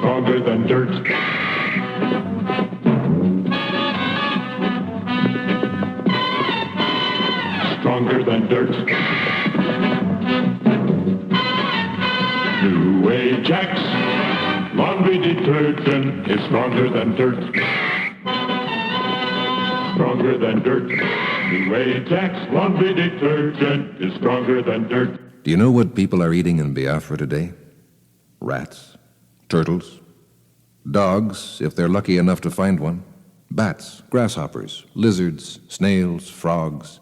stronger than dirt. Stronger than dirt. New Ajax laundry detergent is stronger than dirt. Stronger than dirt. New Ajax laundry detergent is stronger than dirt. Do you know what people are eating in Biafra today? Rats, turtles, dogs, if they're lucky enough to find one, bats, grasshoppers, lizards, snails, frogs.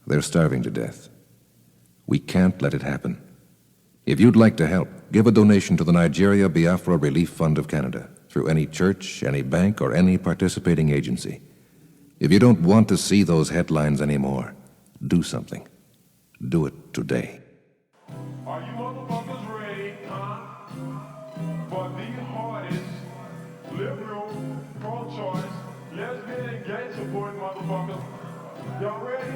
They're starving to death. We can't let it happen. If you'd like to help, give a donation to the Nigeria Biafra Relief Fund of Canada through any church, any bank, or any participating agency. If you don't want to see those headlines anymore, do something. Do it today. Are you motherfuckers ready, huh? For the hardest, liberal, pro-choice, lesbian, and gay supporting motherfuckers? Y'all ready?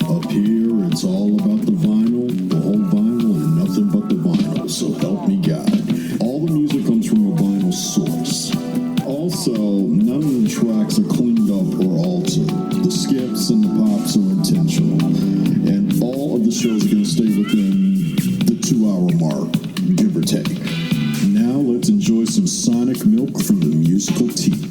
Up here, it's all about the vinyl, the whole vinyl, and nothing but the vinyl, so help me God. All the music comes from a vinyl source. Also, none of the tracks are cleaned up or altered. The skips and the pops are intentional. And all of the shows are going to stay within the 2-hour mark, give or take. Now let's enjoy some sonic milk from the musical teat.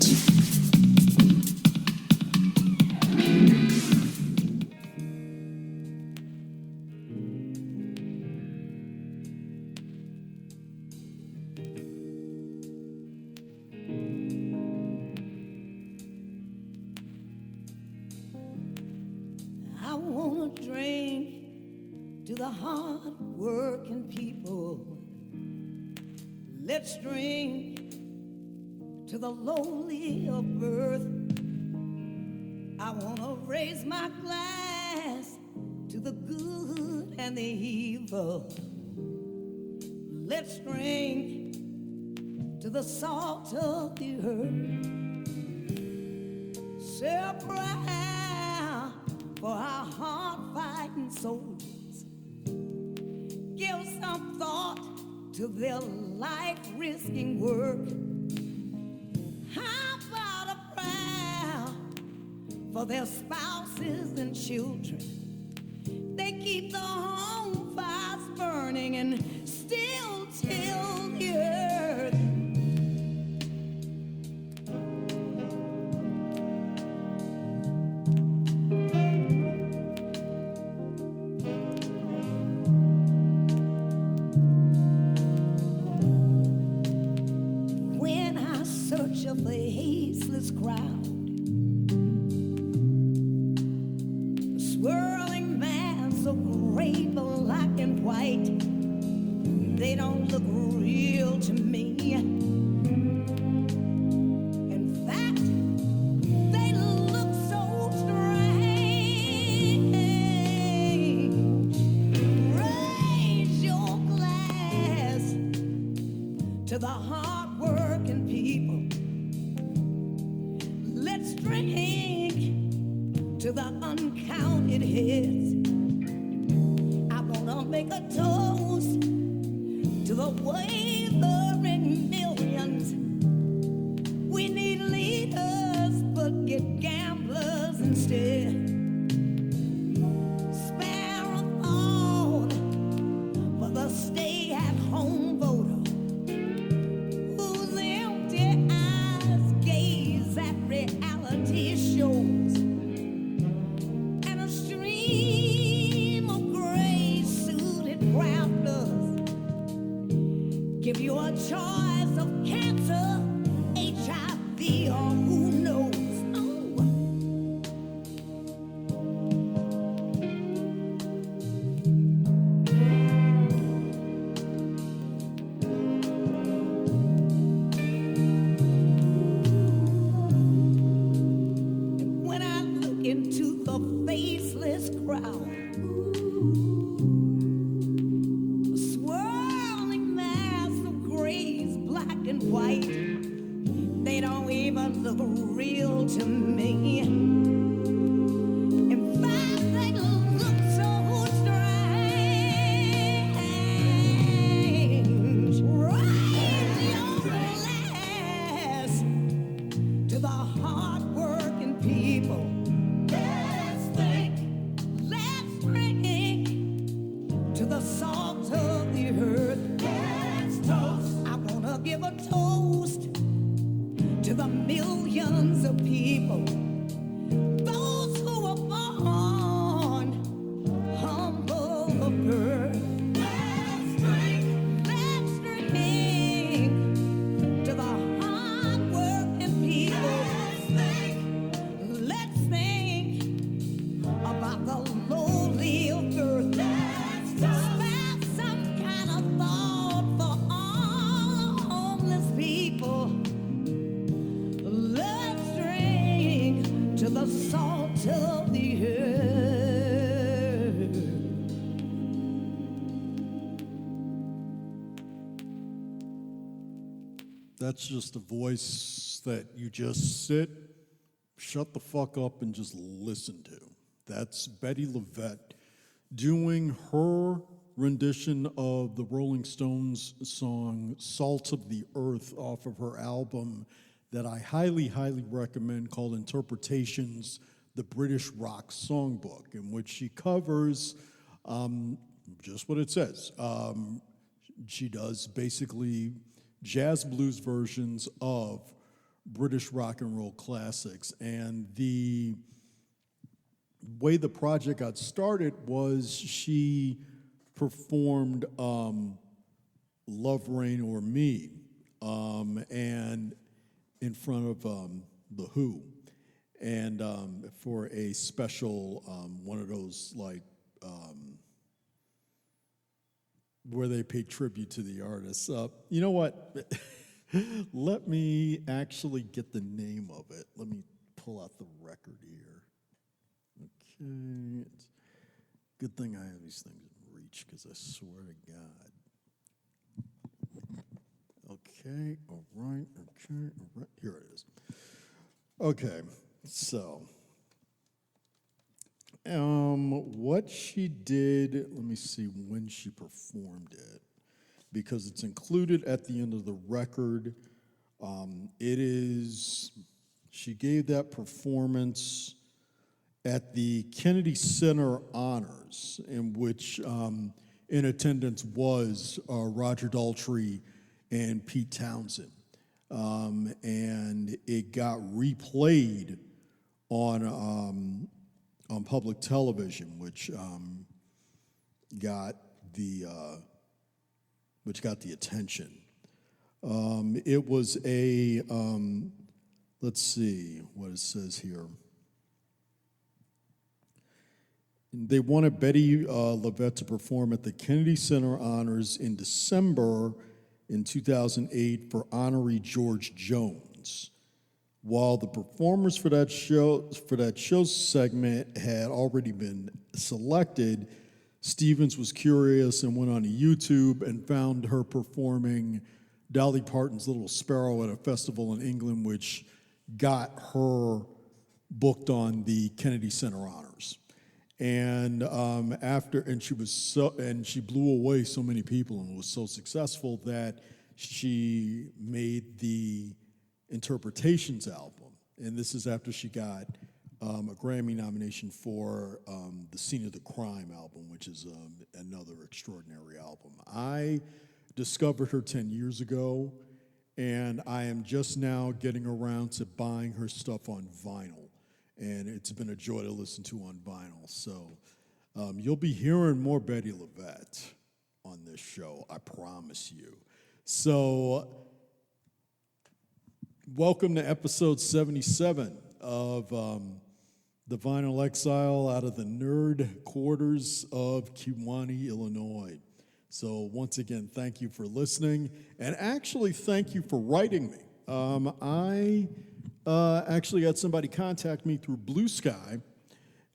I wanna drink to the hard-working people. Let's drink to the lowly of birth. I wanna raise my glass to the good and the evil. Let's drink to the salt of the earth. Say a prayer for our hard-fighting soldiers. Give some thought to their life-risking work. How about a prayer for their spouses and children? They keep the home fires burning and still till the earth. Of the hasteless crowd, a swirling mass of rainbow black and white, they don't look real to me. In fact, they look so strange. Raise your glass to the hard-working people. Let's drink to the uncounted heads. I wanna make a toast to the wavering millions. We need leaders, but get gamblers instead. Spare a thought for the stay-at-home voter whose empty eyes gaze at reality shows and a stream of gray-suited graftlers give you a choice of cancer, HIV, or who knows. salt of the earth. Let's toast. I wanna give a toast to the millions of people, those who were born humble of birth. Let's drink to the hard-working people. Let's think about the lowly of earth. Spare some kind of thought for all homeless people. Let's drink to the salt of the earth. That's just a voice that you just sit, shut the fuck up, and just listen to. That's Betty LaVette doing her rendition of the Rolling Stones song Salt of the Earth off of her album that I highly, highly recommend called Interpretations, the British Rock Songbook, in which she covers just what it says. She does basically jazz blues versions of British rock and roll classics. And the way the project got started was she performed Love, Rain, or Me and in front of The Who. And for a special, one of those like, where they pay tribute to the artists. You know what? Let me actually get the name of it. Let me pull out the record here. Okay. It's good thing I have these things in reach, because I swear to God. Okay, all right, okay, all right. Here it is. Okay, so what she did, let me see when she performed it, because it's included at the end of the record. She gave that performance at the Kennedy Center Honors, in which in attendance was Roger Daltrey and Pete Townsend. And it got replayed on public television, which got the attention. It was a let's see what it says here. They wanted Betty LaVette to perform at the Kennedy Center Honors in December in 2008 for honoree George Jones. While the performers for that show segment had already been selected, Stevens was curious and went on to YouTube and found her performing Dolly Parton's Little Sparrow at a festival in England, which got her booked on the Kennedy Center Honors. And she blew away so many people and was so successful that she made the Interpretations album. And this is after she got a Grammy nomination for the Scene of the Crime album, which is another extraordinary album. I discovered her 10 years ago, and I am just now getting around to buying her stuff on vinyl. And it's been a joy to listen to on vinyl. So you'll be hearing more Betty LaVette on this show, I promise you. So welcome to episode 77 of The Vinyl Exile out of the nerd quarters of Kewanee, Illinois. So once again, thank you for listening. And actually, thank you for writing me. I actually had somebody contact me through Blue Sky,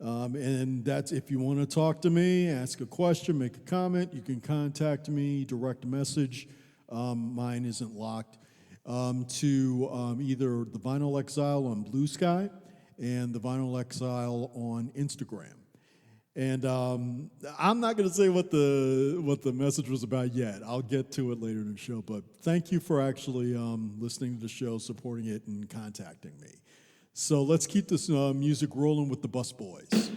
and that's if you want to talk to me, ask a question, make a comment, you can contact me, direct message. Mine isn't locked, to either The Vinyl Exile on Blue Sky and The Vinyl Exile on Instagram. And I'm not going to say what the message was about yet. I'll get to it later in the show. But thank you for actually listening to the show, supporting it, and contacting me. So let's keep this music rolling with the Bus Boys.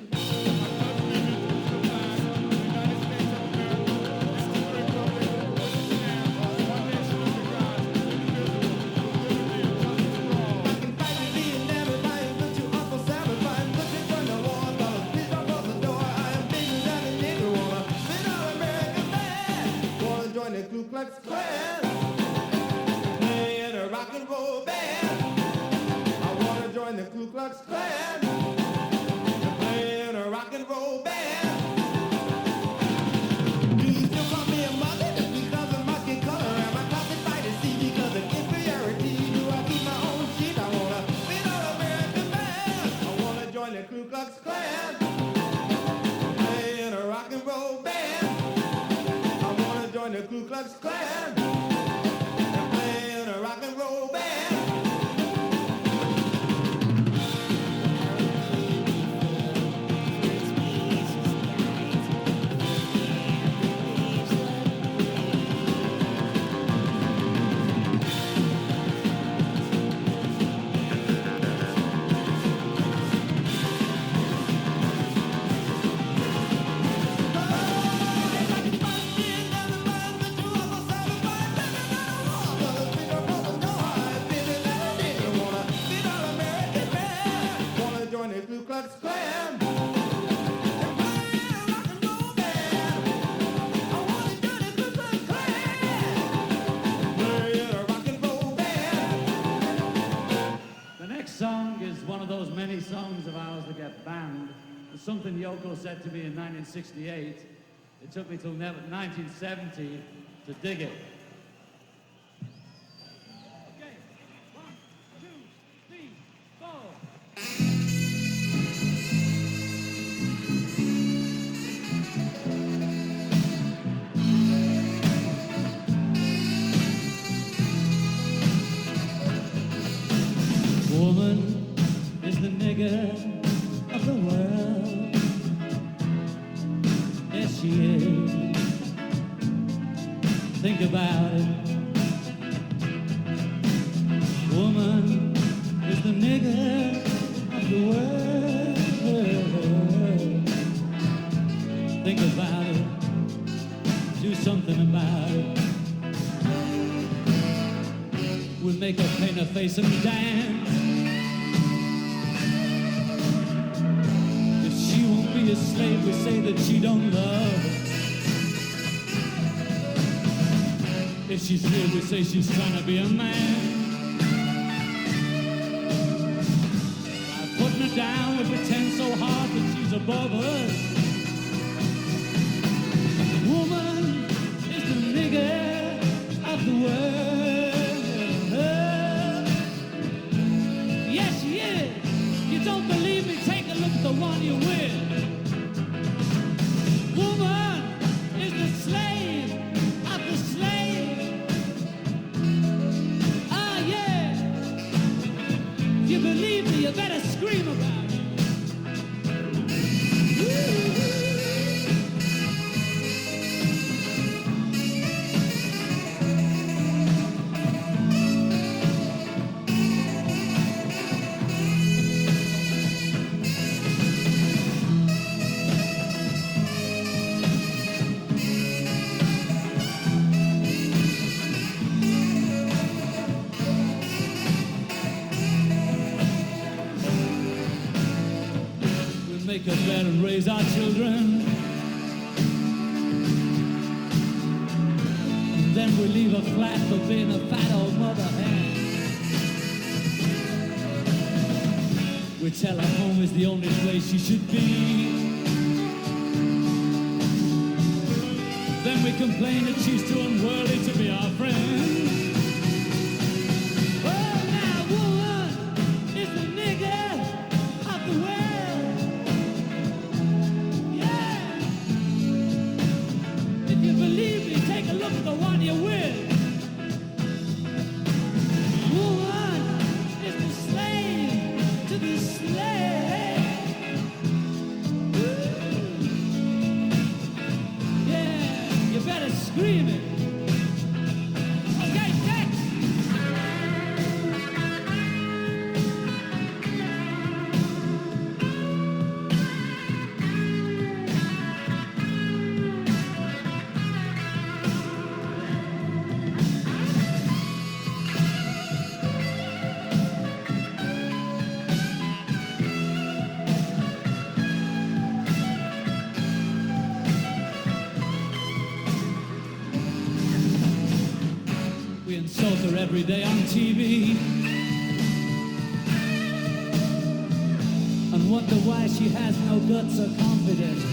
the Ku Klux Klan. Play in a rock and roll band. I wanna join the Ku Klux Klan. Play in a rock and roll band. Do you still call me a mother just because of my skin color? Am I classified as C because of inferiority? Do I keep my own shit? I wanna be an all-American man. I wanna join the Ku Klux Klan. Play in a rock and roll band. I wanna join the Ku Klux Klan. And play in a rock and roll band. Join the Ku Klux Klan. And play in a rock and roll band. I wanna join the Ku Klux Klan. Play in a rock and roll band. The next song is one of those many songs of ours that get banned. It's something Yoko said to me in 1968. It took me till 1970 to dig it. Okay, 1, 2, 3, 4. Woman is the nigger of the world. Yes, she is. Think about it. Woman is the nigger of the world. Think about it. Do something about it. We'll make her paint her face and dance. If she won't be a slave, we say that she don't love us. If she's real, we say she's trying to be a man. By putting her down, we pretend so hard that she's above us. Woman is the nigger of the world. Yes, she is. You don't believe me? Take a look at the one you're with. Woman is the slave of the slave. Ah, yeah. If you believe me, you better scream about it. Woo-hoo. Make a bed and raise our children. And then we leave her flat for being a fat old mother hen. We tell her home is the only place she should be. Then we complain that she's too unworthy to be our friend. Oh, now woman is the nigger of the world. Believe me, take a look at the one you're with. Woman is the slave to the slave. Yeah, you better scream it. Okay, next. every day on TV and wonder why she has no guts or confidence.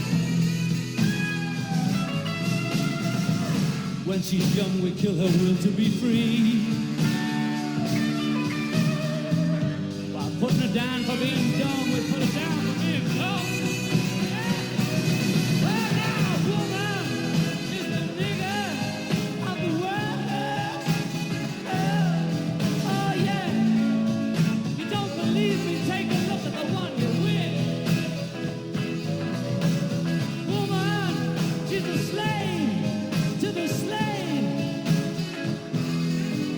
When she's young, we kill her will to be free by putting her down for being dumb. We put her down for being dumb. Well, now, woman is the nigger of the world. Oh, yeah. You don't believe me? Take a look at the one you're with. Woman, she's a slave to the slave.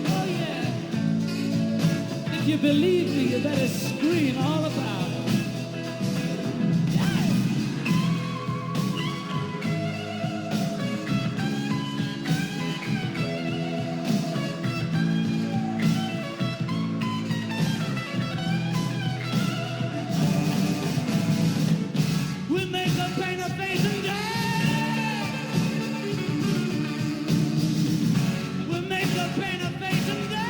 Oh, yeah. If you believe me, you better scream all about it. We make her paint her face and dance. We make her paint her face and dance.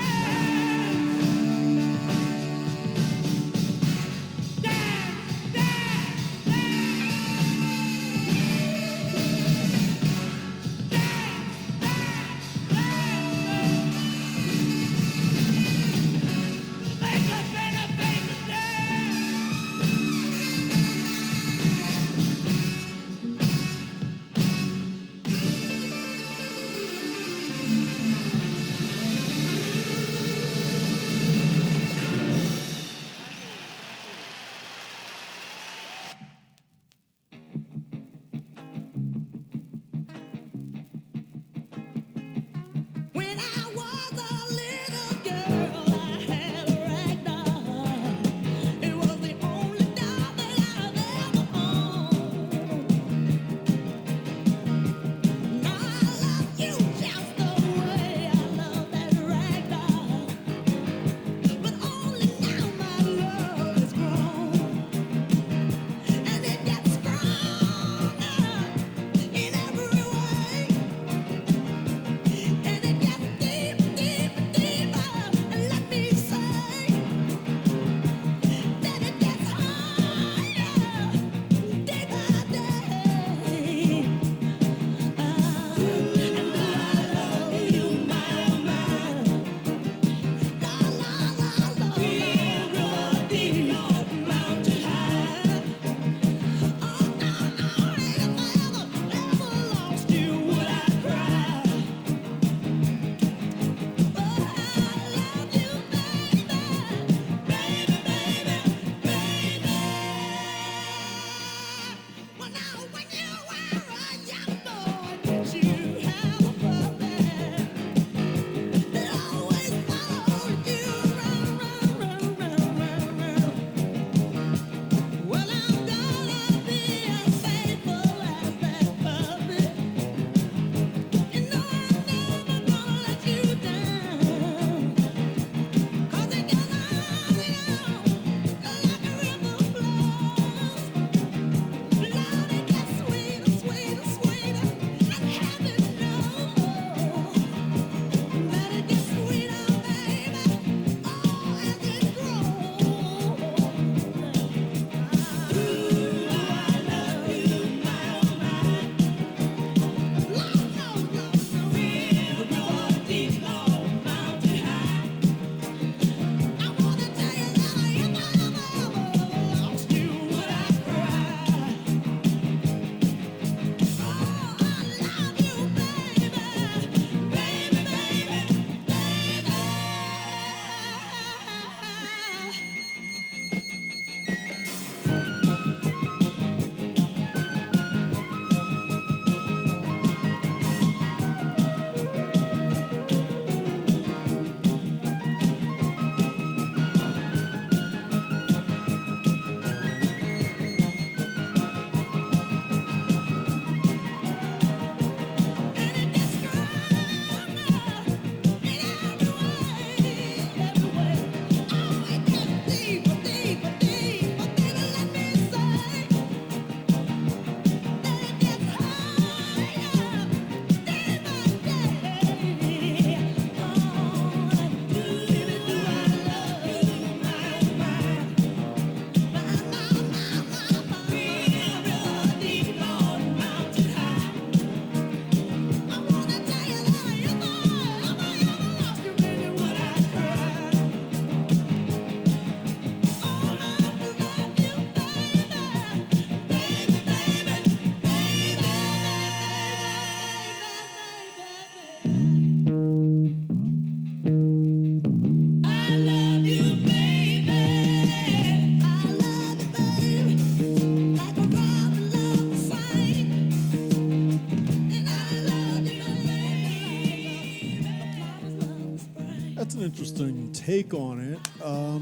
That's an interesting take on it.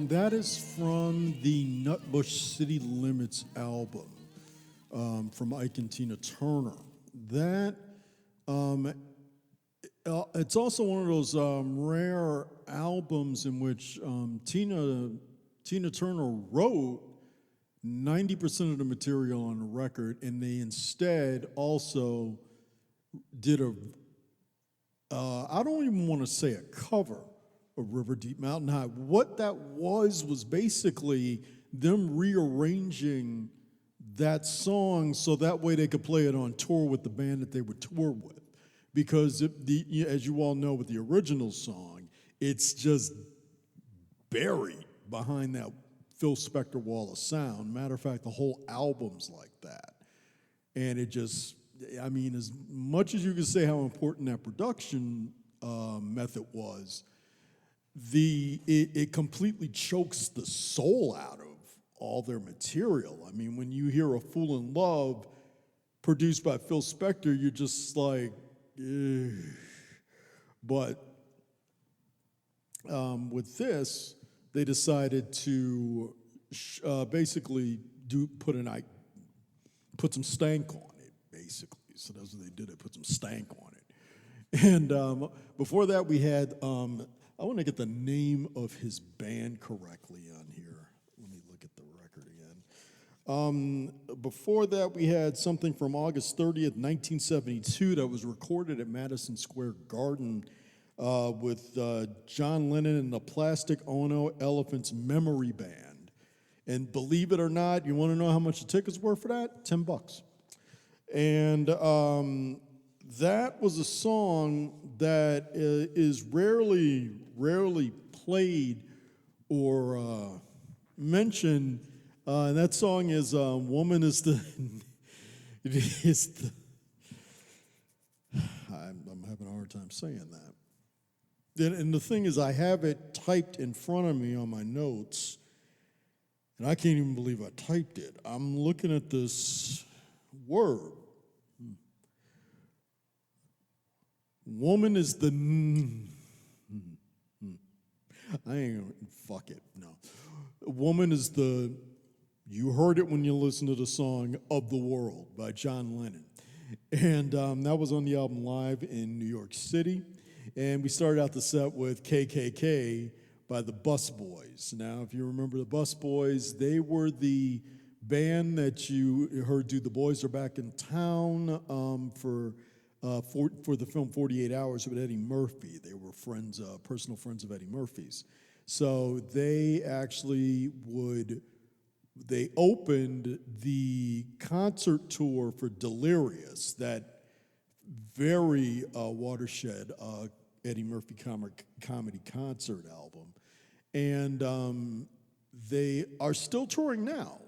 That is from the Nutbush City Limits album from Ike and Tina Turner. That it's also one of those rare albums in which Tina Turner wrote 90% of the material on the record, and they instead also did I don't even want to say a cover of River Deep Mountain High. What that was basically them rearranging that song so that way they could play it on tour with the band that they would tour with. Because as you all know with the original song, it's just buried behind that Phil Spector wall of sound. Matter of fact, the whole album's like that. And it just, I mean, as much as you can say how important that production method was, it completely chokes the soul out of all their material. I mean, when you hear A Fool in Love produced by Phil Spector, you're just like, ugh. But with this, they decided to basically put some stank on it, basically. So that's what they did. They put some stank on it. And before that, we had, I want to get the name of his band correctly on here. Let me look at the record again. Before that, we had something from August 30th, 1972 that was recorded at Madison Square Garden with John Lennon and the Plastic Ono Elephants Memory Band. And believe it or not, you want to know how much the tickets were for that? $10. And that was a song that is rarely played or mentioned. And that song is "Woman Is the." I'm having a hard time saying that. And the thing is, I have it typed in front of me on my notes, and I can't even believe I typed it. I'm looking at this word. Woman is the. I ain't gonna, fuck it, no. Woman is the. You heard it when you listened to the song Of the World by John Lennon. And that was on the album Live in New York City. And we started out the set with KKK by the Bus Boys. Now, if you remember the Bus Boys, they were the band that you heard do The Boys Are Back in Town for the film 48 Hours with Eddie Murphy. They were friends, personal friends of Eddie Murphy's. So they actually they opened the concert tour for Delirious, that very watershed Eddie Murphy comedy concert album. And they are still touring now.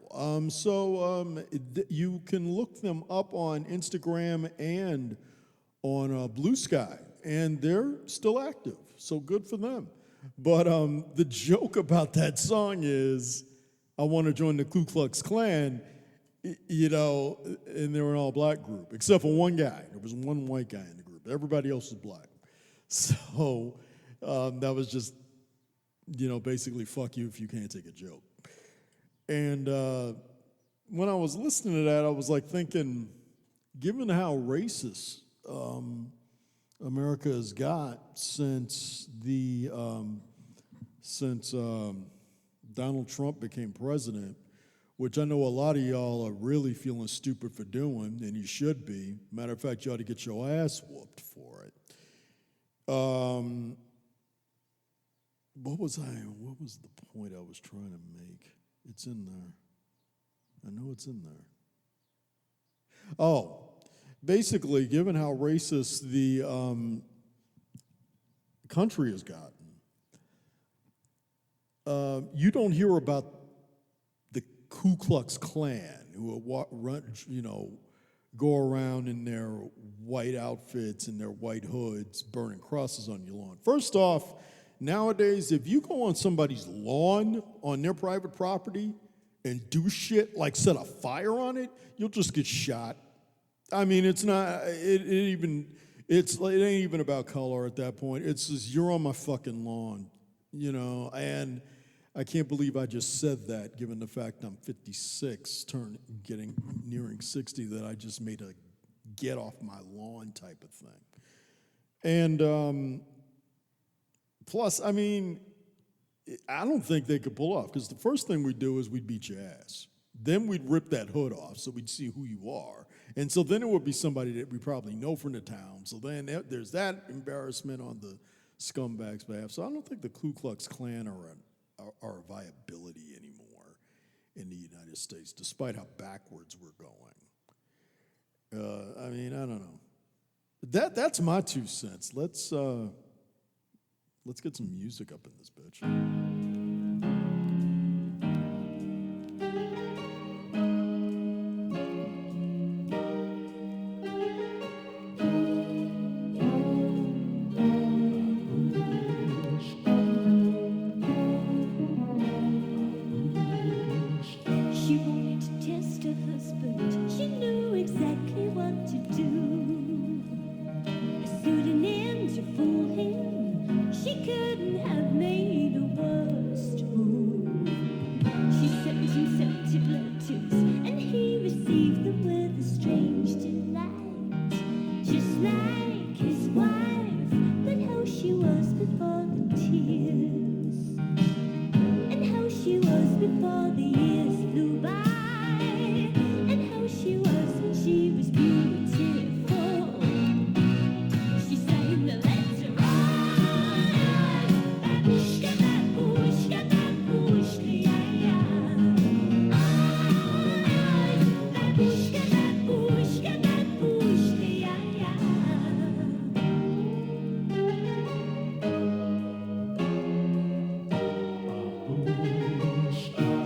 You can look them up on Instagram and on Blue Sky, and they're still active, so good for them. But the joke about that song is, I want to join the Ku Klux Klan, you know, and they were an all-black group, except for one guy. There was one white guy in the group. Everybody else was black. So that was just, you know, basically fuck you if you can't take a joke. And when I was listening to that, I was like thinking, given how racist America has got since Donald Trump became president, which I know a lot of y'all are really feeling stupid for doing, and you should be. Matter of fact, you ought to get your ass whooped for it. What was the point I was trying to make? It's in there. I know it's in there. Oh, basically, given how racist the country has gotten, you don't hear about the Ku Klux Klan, who go around in their white outfits and their white hoods burning crosses on your lawn. First off, nowadays, if you go on somebody's lawn on their private property and do shit like set a fire on it, you'll just get shot. I mean, it's not, It's like, it ain't even about color at that point. It's just you're on my fucking lawn, and I can't believe I just said that, given the fact I'm 56, nearing 60, that I just made a get off my lawn type of thing. And plus, I mean, I don't think they could pull off, because the first thing we'd do is we'd beat your ass. Then we'd rip that hood off so we'd see who you are. And so then it would be somebody that we probably know from the town. So then there's that embarrassment on the scumbag's behalf. So I don't think the Ku Klux Klan are a viability anymore in the United States, despite how backwards we're going. I mean, I don't know. That's my 2 cents. Let's get some music up in this bitch. She wanted to test her husband. She knew exactly what to do. A pseudonym to fool him. She couldn't have made a worse move. She sent him scented letters, and he received them with a strange delight. Just like his wife, but how she was before the tears, and how she was before the years flew by, and how she was when she was beautiful. She sang the letter, babushka, babushka, babushka, yeah. Babushka, babushka, babushka, yeah.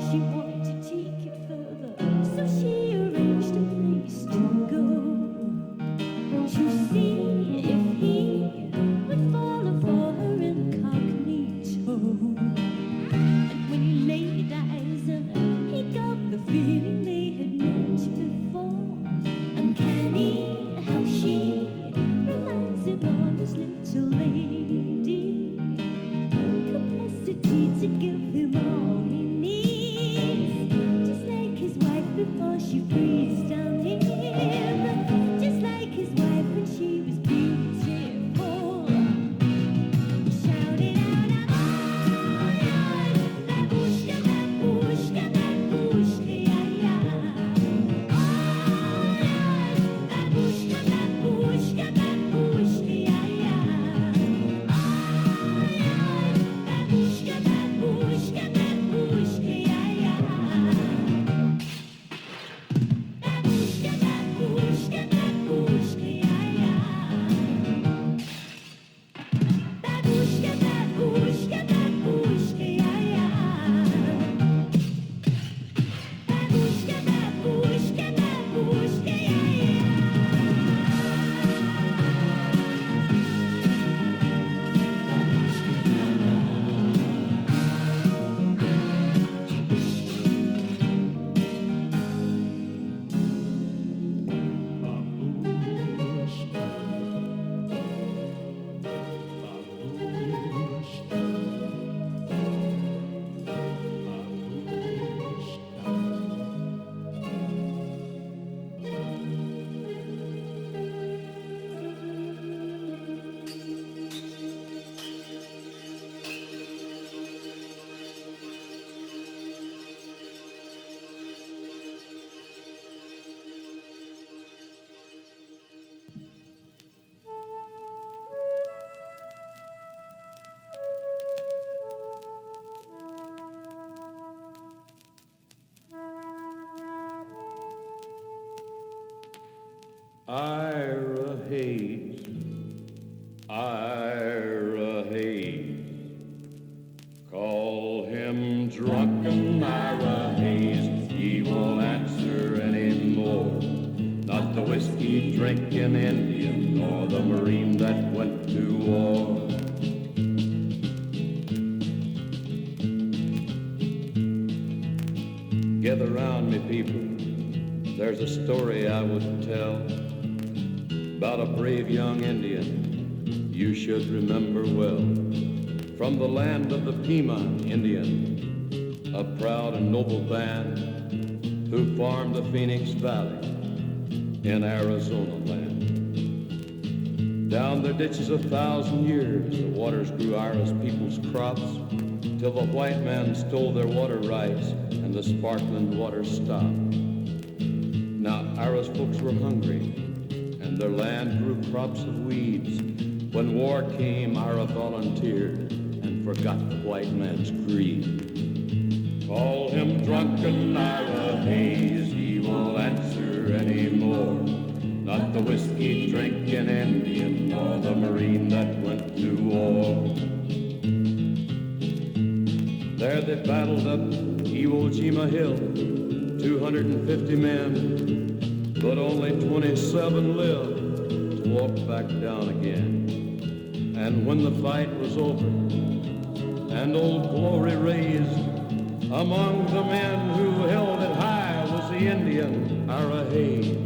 She wanted to take it further, so she arranged a place to go, to see if he would follow for her incognito. And when he laid eyes on her, he got the feeling they had met before. Uncanny how she reminds him of his little lady, capacity to give him all he needs, just like his wife before she breathes down him, just like his wife when she was beautiful. Shout it out, babushka, babushka, babushka, yeah. Babushka, babushka, babushka, yeah. Babushka, babushka, babushka, yeah. Babushka, babushka, babushka, yeah. Babushka, babushka, babushka, yeah. Babushka, babushka, babushka, yeah. Ira Hayes, Ira Hayes. Call him drunken Ira Hayes. He won't answer anymore. Not the whiskey drinking Indian, nor the Marine that went to war. Gather round me, people. There's a story I would tell. about a brave young Indian you should remember well. From the land of the Pima Indian, a proud and noble band who farmed the Phoenix Valley in Arizona land. Down their ditches 1,000 years, the waters grew Ira's people's crops, till the white man stole their water rights and the sparkling water stopped. Now Ira's folks were hungry, and their land grew crops of weeds. When war came, Ira volunteered and forgot the white man's greed. Call him drunken Ira Hayes, he won't answer anymore. Not the whiskey drinking Indian or the Marine that went to war. There they battled up Iwo Jima Hill, 250 men, but only 27 lived to walk back down again. And when the fight was over and Old Glory raised, among the men who held it high was the Indian Ira Hayes.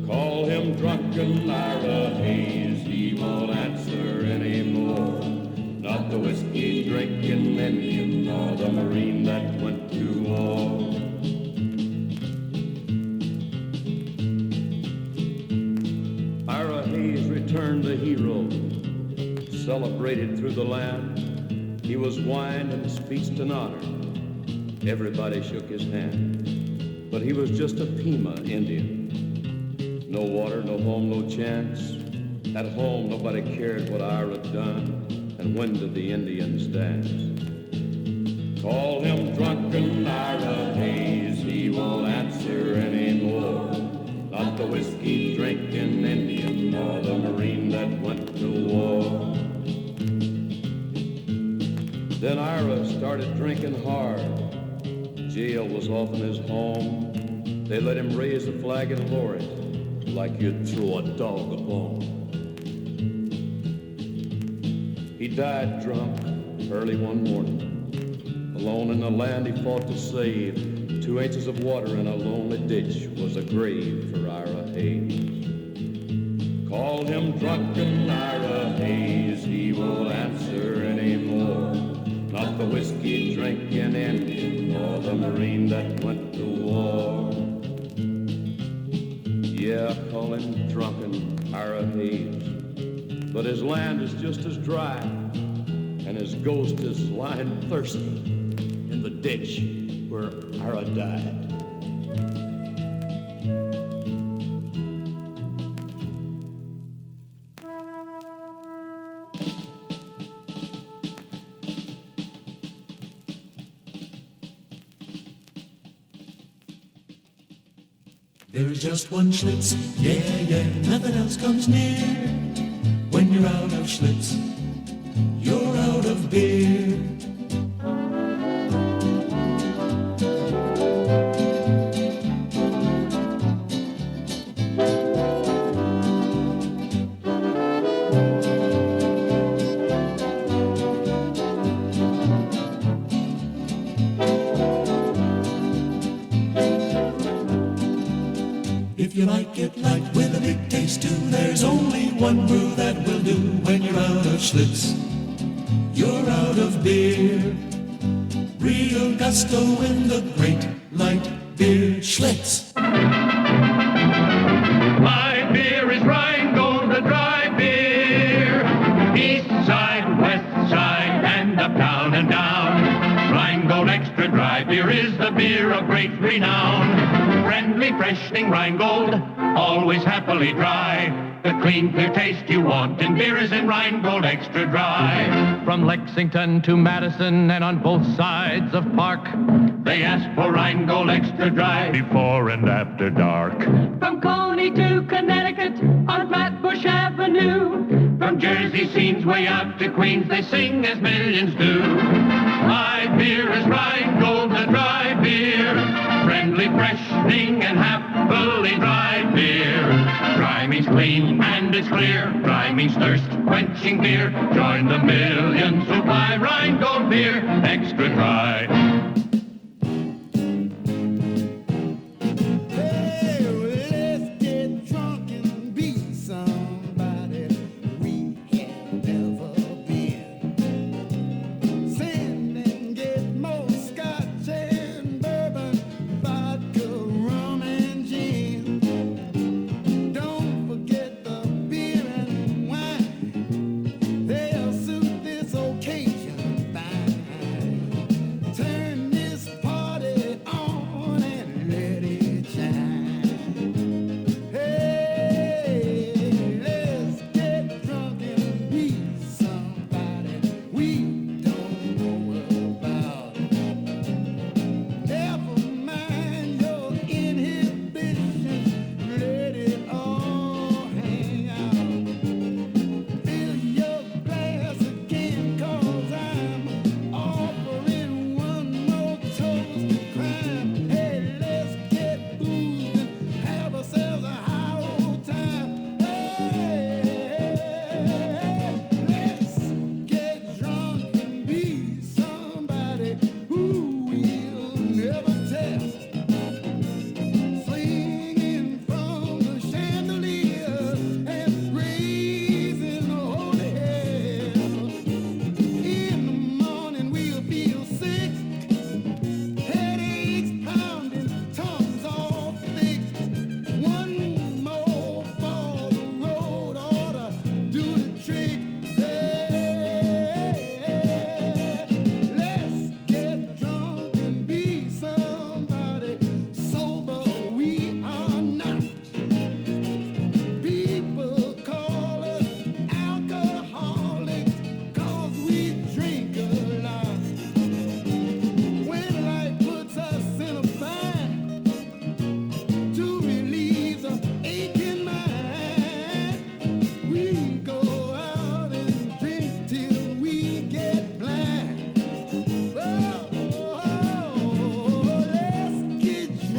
Call him drunken Ira Hayes, he won't answer anymore. Not the whiskey drinking Indian nor the Marine that went to war. Ira Hayes returned a hero, celebrated through the land. He was wined and speeched an honor. Everybody shook his hand, but he was just a Pima Indian. No water, no home, no chance. At home, nobody cared what Ira done, and when did the Indians dance? Call him drunken Ira Hayes, he won't answer anymore. Not the whiskey drinking Indian or the Marine that went to war. Then Ira started drinking hard. Jail was often his home. They let him raise the flag and lower it like you'd throw a dog a bone. He died drunk early one morning. Alone in the land he fought to save. 2 inches of water in a lonely ditch was a grave for Ira Hayes. Call him drunken Ira Hayes, he won't answer anymore. Not the whiskey drinking Indian or the Marine that went to war. Yeah, call him drunken Ira Hayes, but his land is just as dry, and his ghost is lying thirsty in the ditch where Ira died. There is just one Schlitz, yeah, yeah, nothing else comes near. When you're out of Schlitz, you're out of beer. If you like it light with a big taste too, there's only one brew that will do. When you're out of Schlitz, you're out of beer. Real gusto in the great light beer Schlitz. My beer is Rheingold, the dry beer. East side, west side, and up, down and down. Rheingold extra dry beer is the beer of great renown. Friendly, freshening Rheingold, always happily dry. The clean, clear taste you want in beer is in Rheingold extra dry. From Lexington to Madison and on both sides of Park, They ask for Rheingold extra dry before and after dark. From Coney to Connecticut on Flatbush Avenue. From Jersey scenes way out to Queens, they sing as millions do. My beer is Rheingold, the dry beer. Friendly, freshening, and happily dry beer. Dry means clean and it's clear. Dry means thirst-quenching beer. Join the millions who buy Rheingold beer extra dry.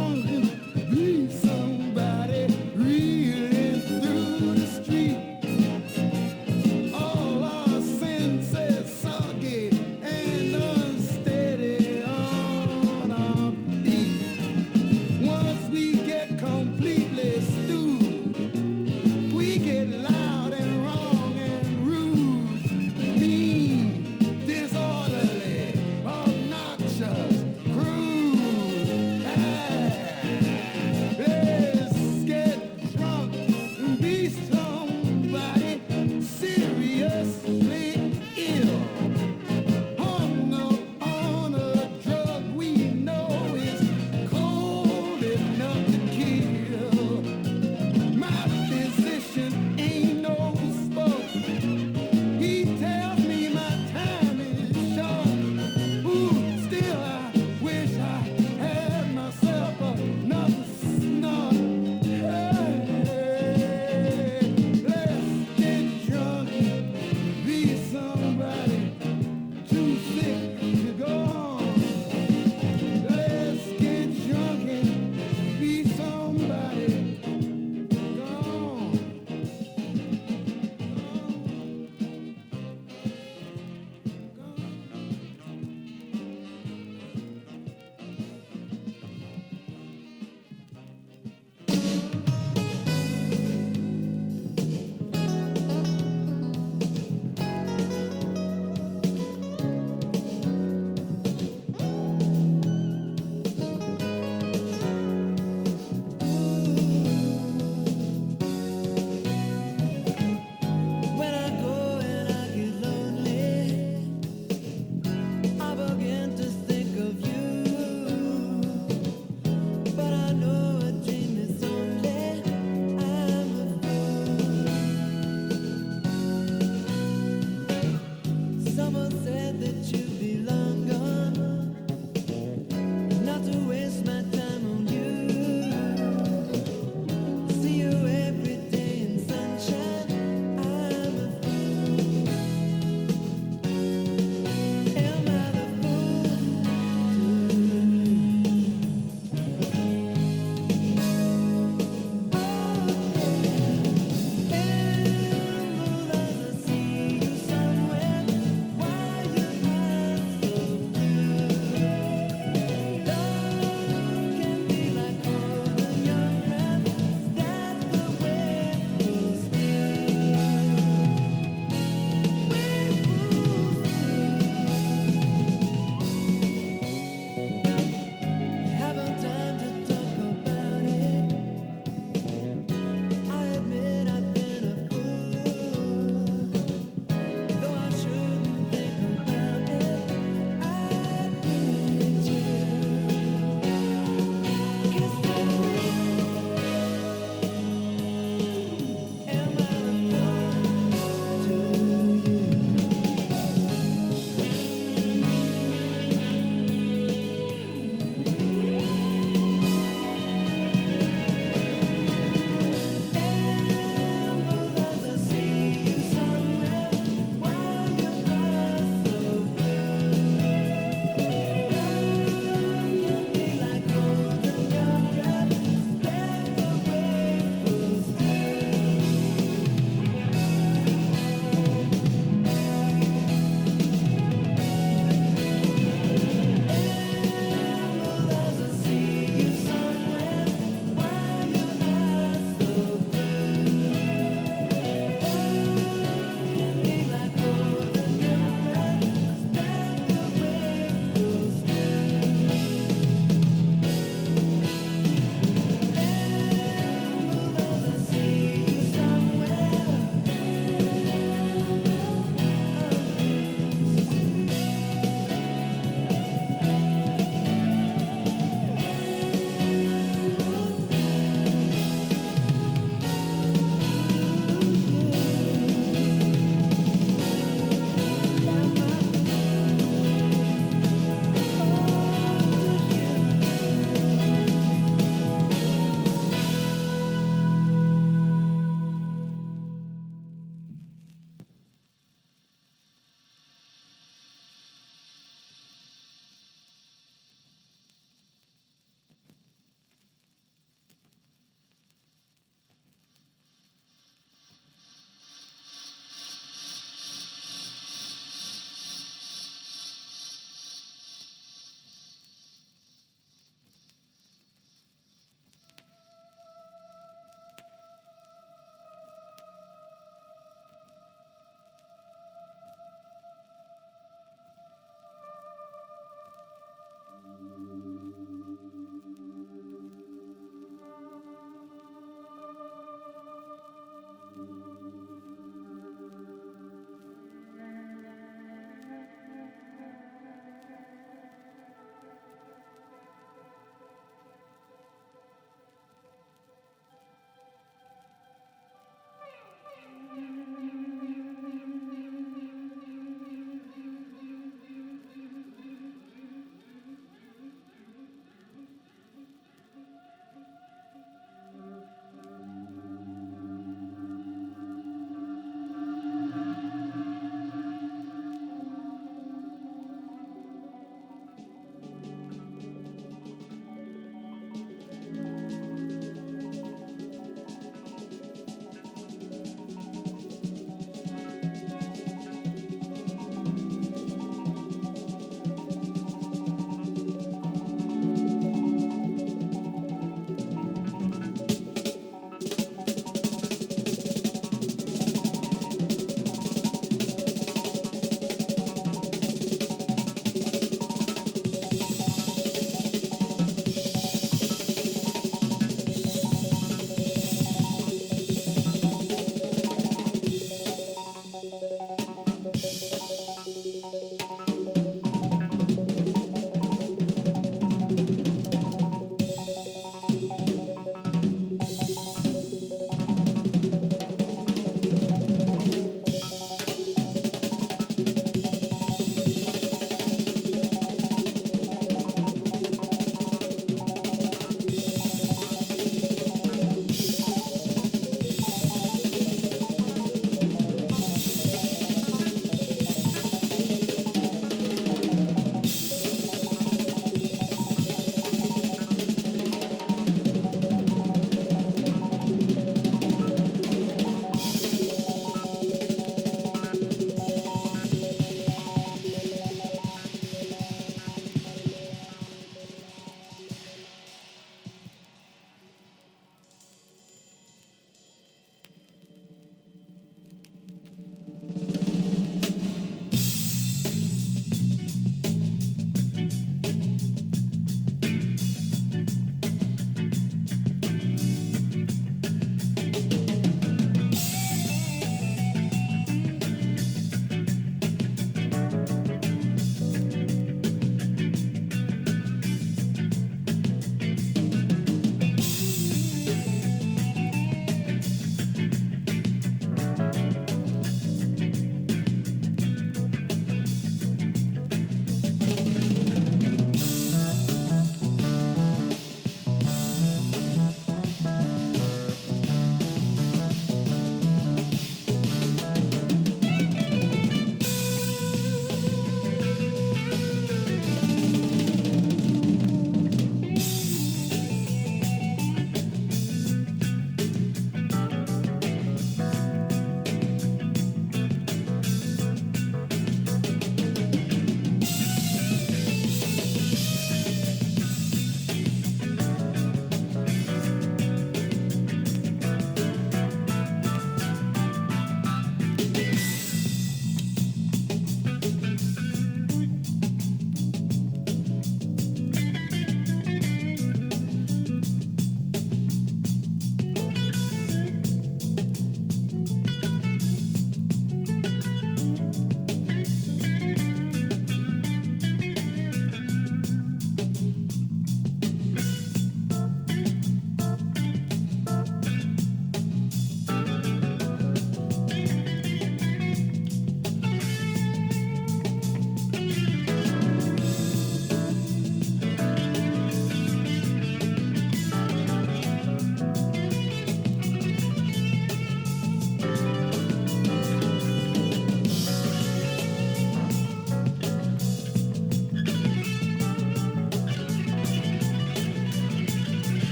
longing to be somebody reeling through the street. All our senses soggy and unsteady on our feet. Once we get completely stewed, we get loud and wrong and rude, mean, disorderly, obnoxious, crude.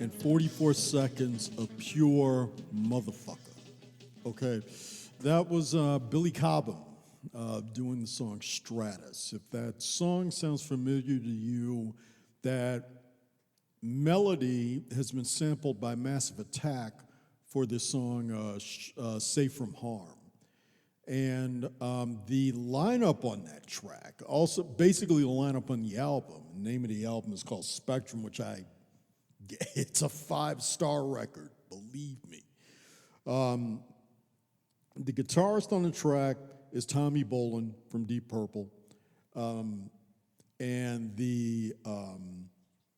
and 44 seconds of pure motherfucker. Okay, that was Billy Cobham doing the song Stratus. If that song sounds familiar to you, that melody has been sampled by Massive Attack for this song Safe from Harm. And the lineup on that track, also basically the lineup on the album, the name of the album is called Spectrum, which it's a 5-star record, believe me. The guitarist on the track is Tommy Bolin from Deep Purple. And the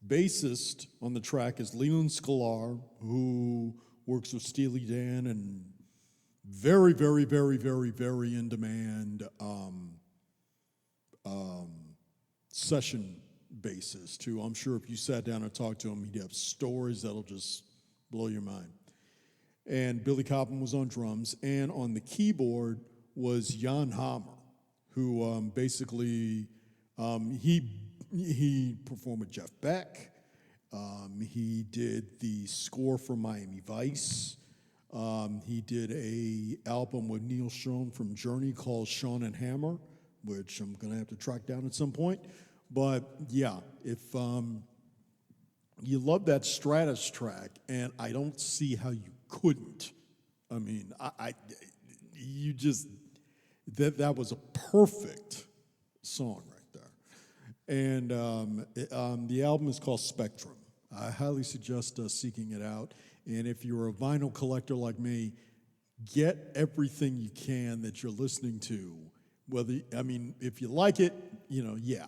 bassist on the track is Leland Sklar, who works with Steely Dan and very, very, very, very, very in demand session bassist, who I'm sure if you sat down and talked to him, he'd have stories that'll just blow your mind. And Billy Cobham was on drums, and on the keyboard was Jan Hammer, who basically he performed with Jeff Beck. He did the score for Miami Vice. He did a album with Neil Schon from Journey called Sean and Hammer, which I'm going to have to track down at some point. But yeah, if you love that Stratus track, and I don't see how you couldn't. I mean, you just, that was a perfect song right there. And the album is called Spectrum. I highly suggest seeking it out. And if you're a vinyl collector like me, get everything you can that you're listening to. If you like it, yeah.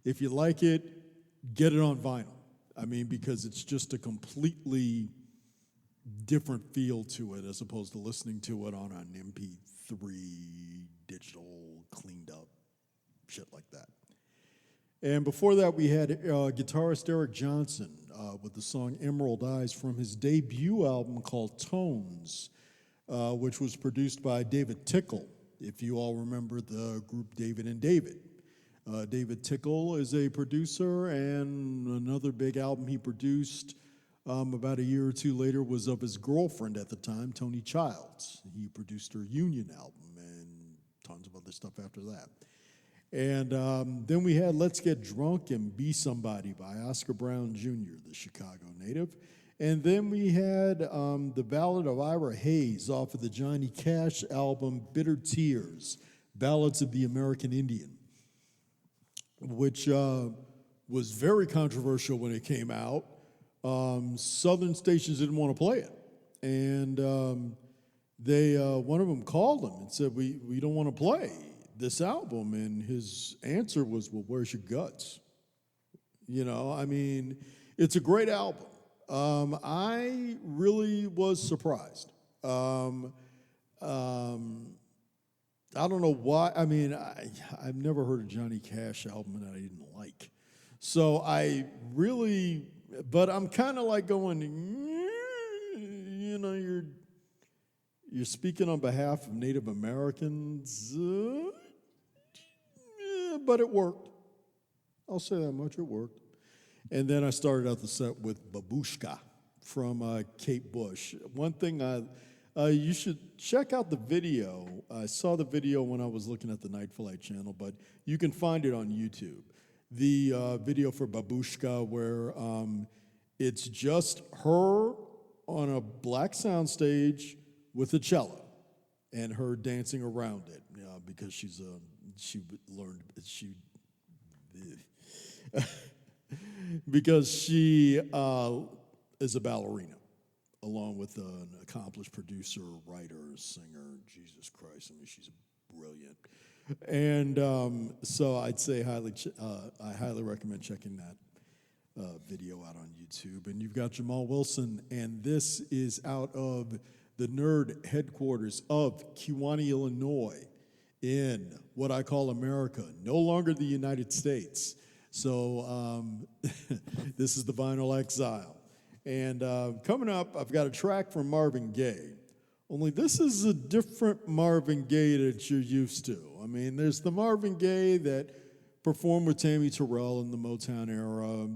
If you like it, get it on vinyl. Because it's just a completely different feel to it as opposed to listening to it on an MP3, digital, cleaned up, shit like that. And before that, we had guitarist Eric Johnson with the song Emerald Eyes from his debut album called Tones, which was produced by David Tickle, if you all remember the group David and David. David Tickle is a producer, and another big album he produced about a year or two later was of his girlfriend at the time, Toni Childs. He produced her Union album and tons of other stuff after that. And then we had Let's Get Drunk and Be Somebody by Oscar Brown Jr., the Chicago native. And then we had the Ballad of Ira Hayes off of the Johnny Cash album Bitter Tears, Ballads of the American Indian, which was very controversial when it came out. Southern stations didn't want to play it. And one of them called him and said, we don't want to play this album. And his answer was, well, where's your guts? It's a great album. I really was surprised. I don't know why. I've never heard a Johnny Cash album that I didn't like. So but I'm kind of like going, you're speaking on behalf of Native Americans, but it worked. I'll say that much, it worked. And then I started out the set with Babushka from Kate Bush. One thing you should check out the video. I saw the video when I was looking at the Night Flight channel, but you can find it on YouTube. The video for Babushka where it's just her on a black soundstage with a cello and her dancing around it because she because she is a ballerina, along with an accomplished producer, writer, singer. Jesus Christ, she's brilliant. And so I'd say I highly recommend checking that video out on YouTube. And you've got Jamal Wilson, and this is out of the nerd headquarters of Kewanee, Illinois, in what I call America, no longer the United States. So this is the Vinyl Exile. And coming up, I've got a track from Marvin Gaye. Only this is a different Marvin Gaye that you're used to. There's the Marvin Gaye that performed with Tammy Terrell in the Motown era,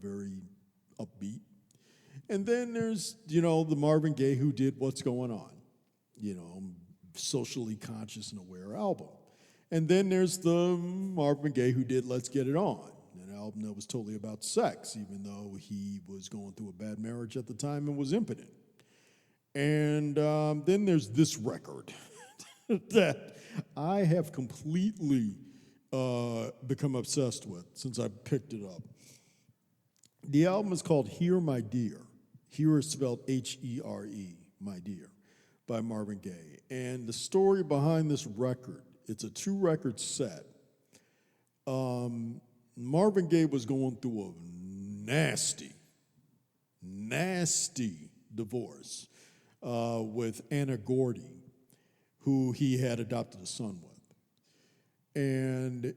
very upbeat. And then there's, the Marvin Gaye who did What's Going On, socially conscious and aware album. And then there's the Marvin Gaye who did Let's Get It On, an album that was totally about sex, even though he was going through a bad marriage at the time and was impotent. And then there's this record that I have completely become obsessed with since I picked it up. The album is called Here, My Dear. Here is spelled Here, My Dear, by Marvin Gaye. And the story behind this record, it's a 2-record set. Marvin Gaye was going through a nasty divorce with Anna Gordy, who he had adopted a son with. And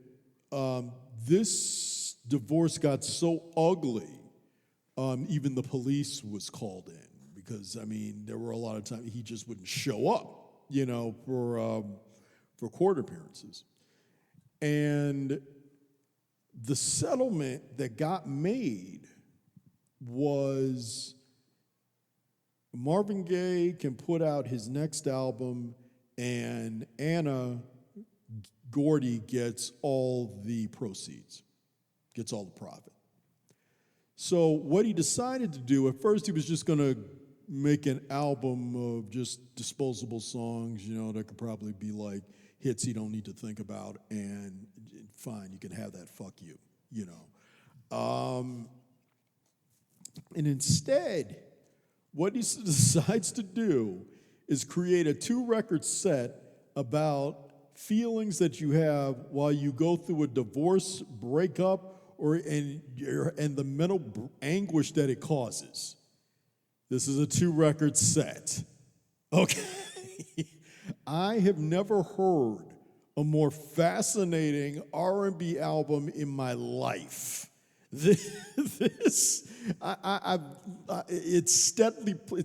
this divorce got so ugly, even the police was called in because, there were a lot of times he just wouldn't show up, for court appearances. And the settlement that got made was Marvin Gaye can put out his next album and Anna Gordy gets all the proceeds, gets all the profit. So what he decided to do, at first he was just going to make an album of just disposable songs, that could probably be like hits he don't need to think about, and fine, you can have that, fuck you, And instead, what he decides to do is create a 2-record set about feelings that you have while you go through a divorce, breakup, and the mental anguish that it causes. This is a 2-record set. Okay. I have never heard a more fascinating R&B album in my life. It's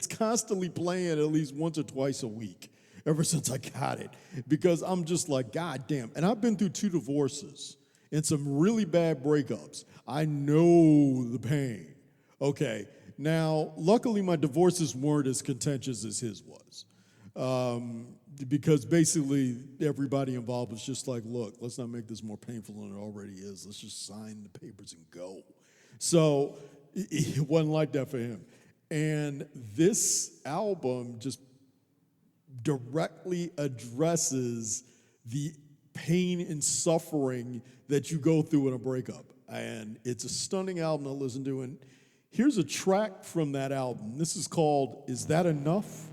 constantly playing at least once or twice a week ever since I got it, because I'm just like, God damn. And I've been through 2 divorces and some really bad breakups. I know the pain. Okay. Now, luckily, my divorces weren't as contentious as his was. Because basically everybody involved was just like, look, let's not make this more painful than it already is. Let's just sign the papers and go. So it wasn't like that for him. And this album just directly addresses the pain and suffering that you go through in a breakup. And it's a stunning album to listen to. And here's a track from that album. This is called Is That Enough?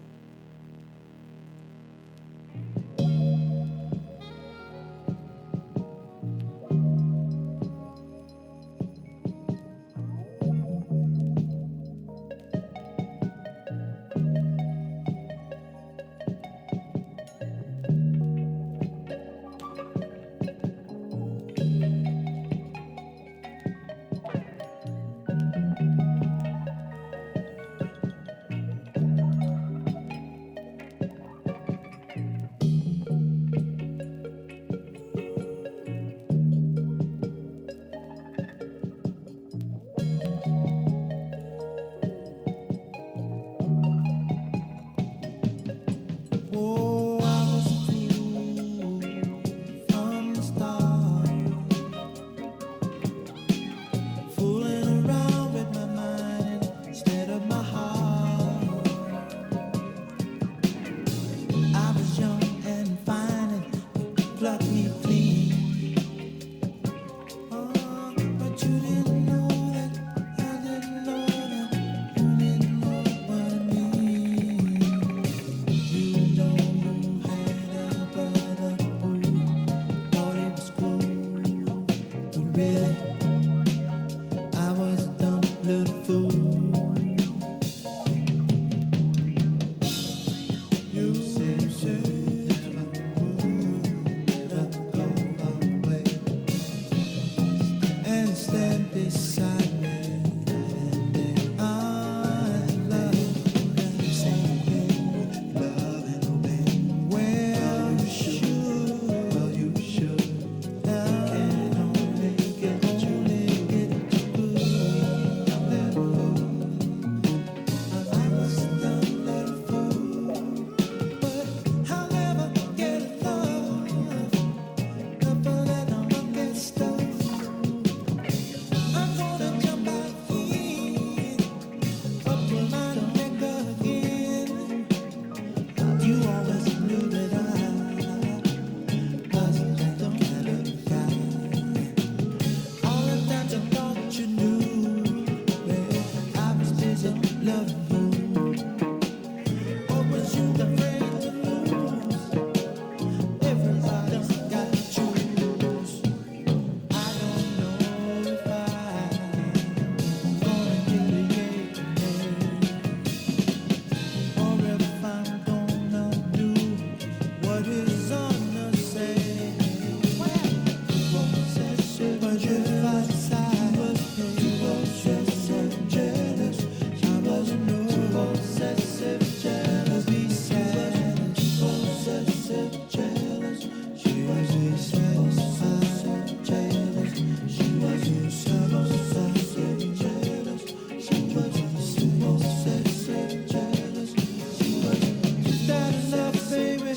that enough, baby?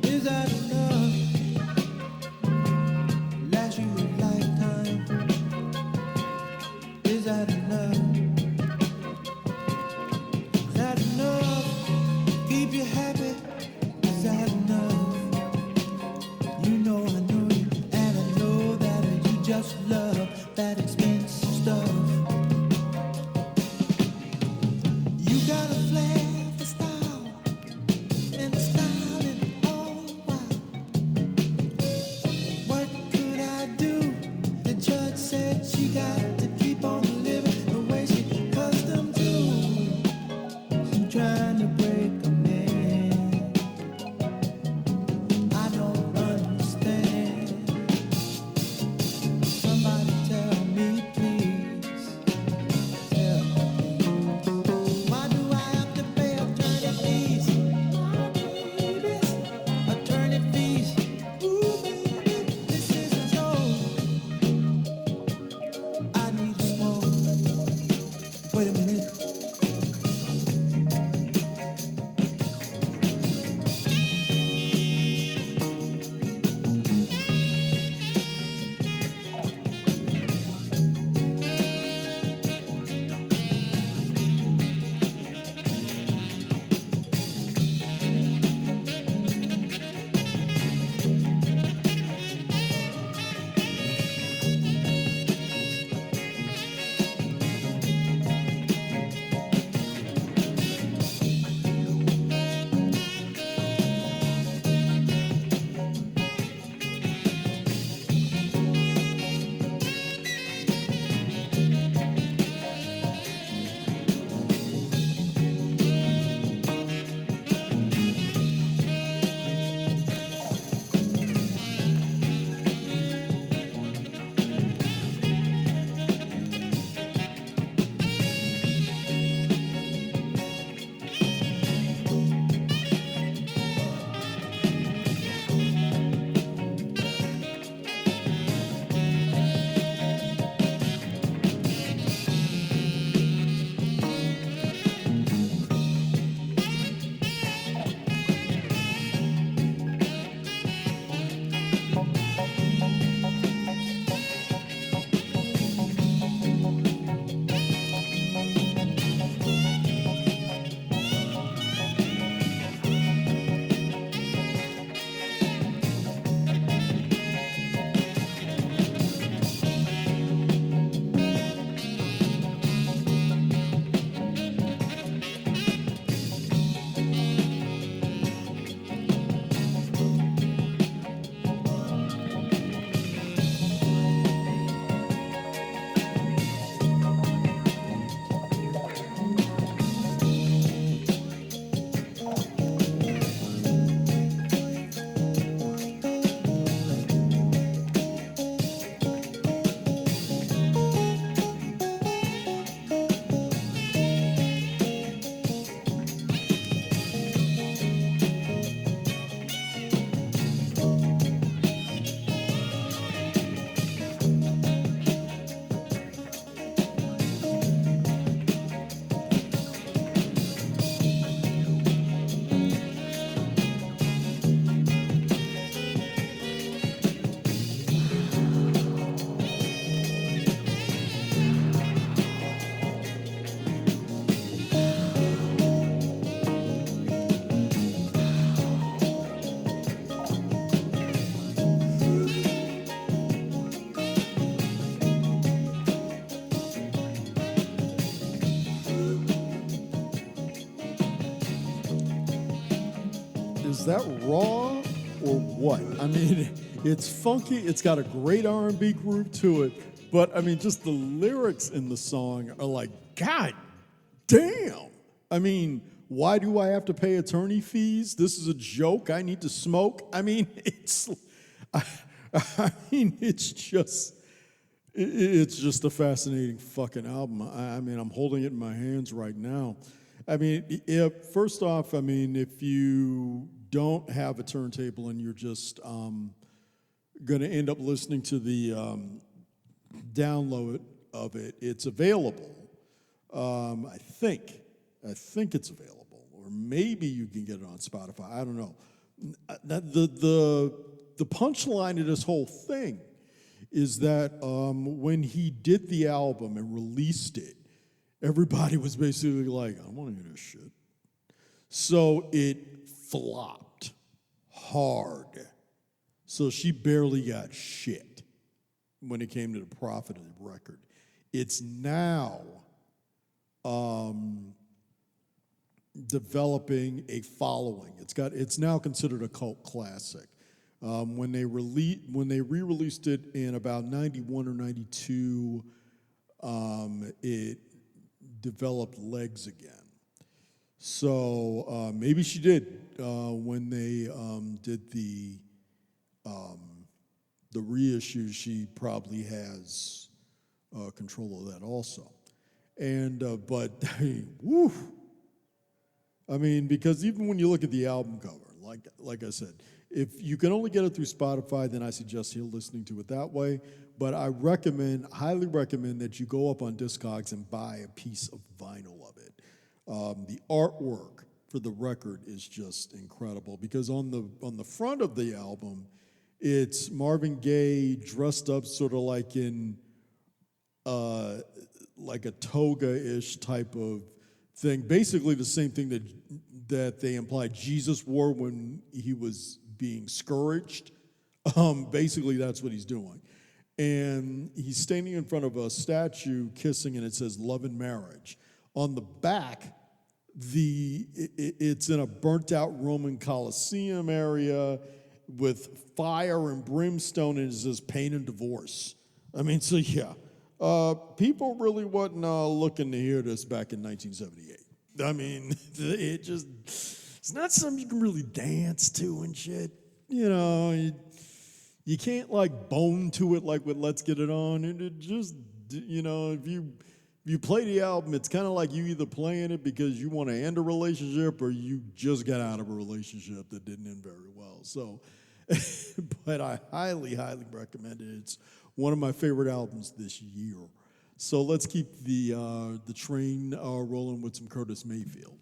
Is that enough? Last you a lifetime. Is that enough? Is that enough? Keep you happy. Is that enough? You know I know you, and I know that you just love that expensive stuff. You got a flair for style, and styling all the while. What could I do? The judge said she got to keep on living the way she accustomed to. She trying to break a man. I don't understand. Somebody tell me, please. Tell me. Why do I have to pay attorney fees? Baby, attorney fees. Ooh, baby, this isn't so. I need to smoke. Wait a minute. Is that raw or what? I mean, it's funky. It's got a great R&B groove to it. But, I mean, just the lyrics in the song are like, God damn. I mean, why do I have to pay attorney fees? This is a joke. I need to smoke. I mean, it's just a fascinating fucking album. I mean, I'm holding it in my hands right now. I mean, first off, I mean, if you don't have a turntable and you're just going to end up listening to the download of it, it's available. I think it's available, or or maybe you can get it on Spotify. I don't know. The punchline of this whole thing is that when he did the album and released it, everybody was basically like, I want to hear this shit. So it flopped hard. So she barely got shit when it came to the profit of the record. It's now developing a following. It's now considered a cult classic. When they re-released it in about 91 or 92, it developed legs again. So maybe she did when they did the reissue. She probably has control of that also. And but woo, I mean, because even when you look at the album cover, like I said, if you can only get it through Spotify, then I suggest you listening to it that way. But I highly recommend that you go up on Discogs and buy a piece of vinyl of it. The artwork for the record is just incredible because on the front of the album, it's Marvin Gaye dressed up sort of like in like a toga-ish type of thing. Basically the same thing that they implied Jesus wore when he was being scourged. Basically that's what he's doing. And he's standing in front of a statue kissing, and it says love and marriage. On the back, it's in a burnt-out Roman Colosseum area with fire and brimstone, and it says pain and divorce. I mean, so yeah, people really wasn't looking to hear this back in 1978. I mean, it's not something you can really dance to and shit. You know, you can't like bone to it like with Let's Get It On, and it just, you know, if you play the album, it's kind of like you either playing it because you want to end a relationship or you just got out of a relationship that didn't end very well. So, but I highly, highly recommend it. It's one of my favorite albums this year. So let's keep the train rolling with some Curtis Mayfield.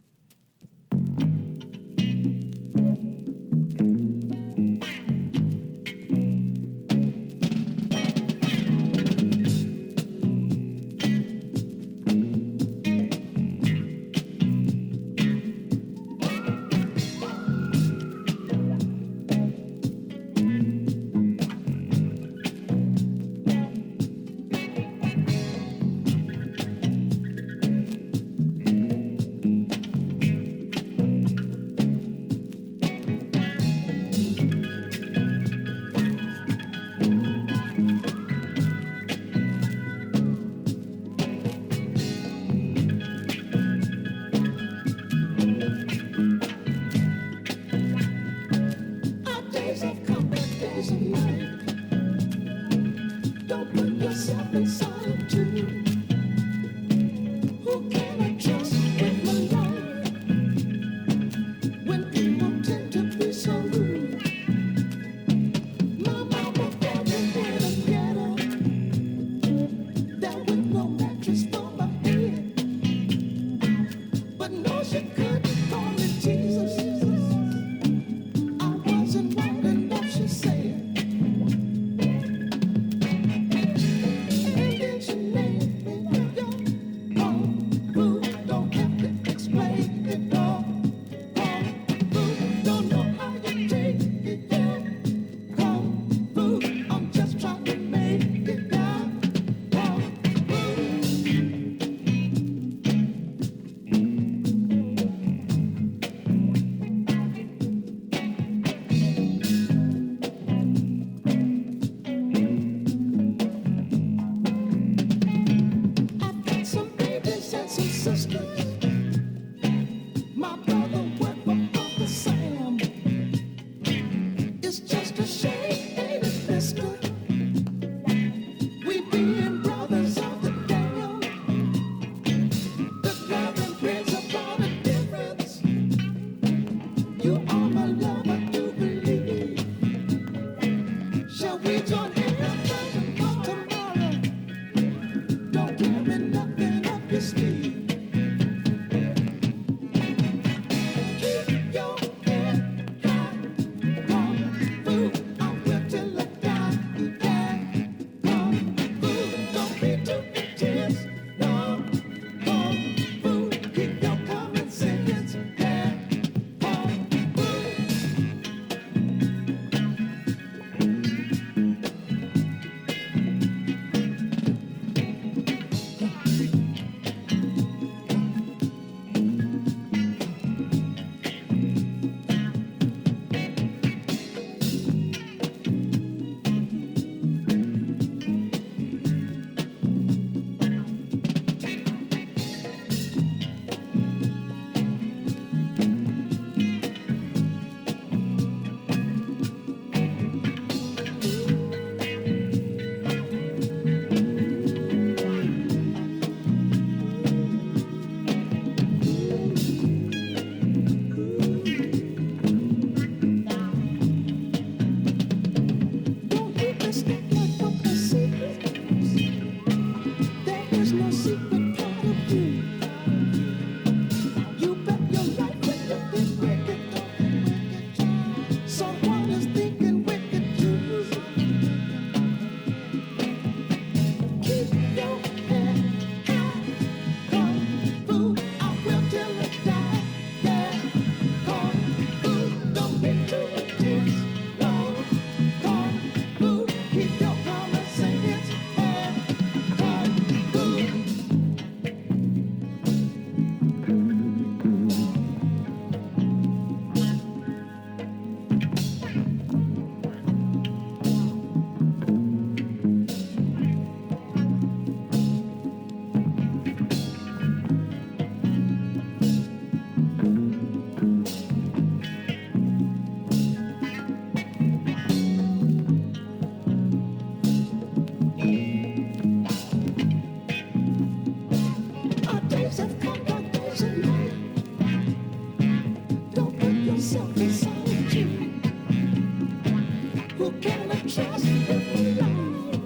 trust in life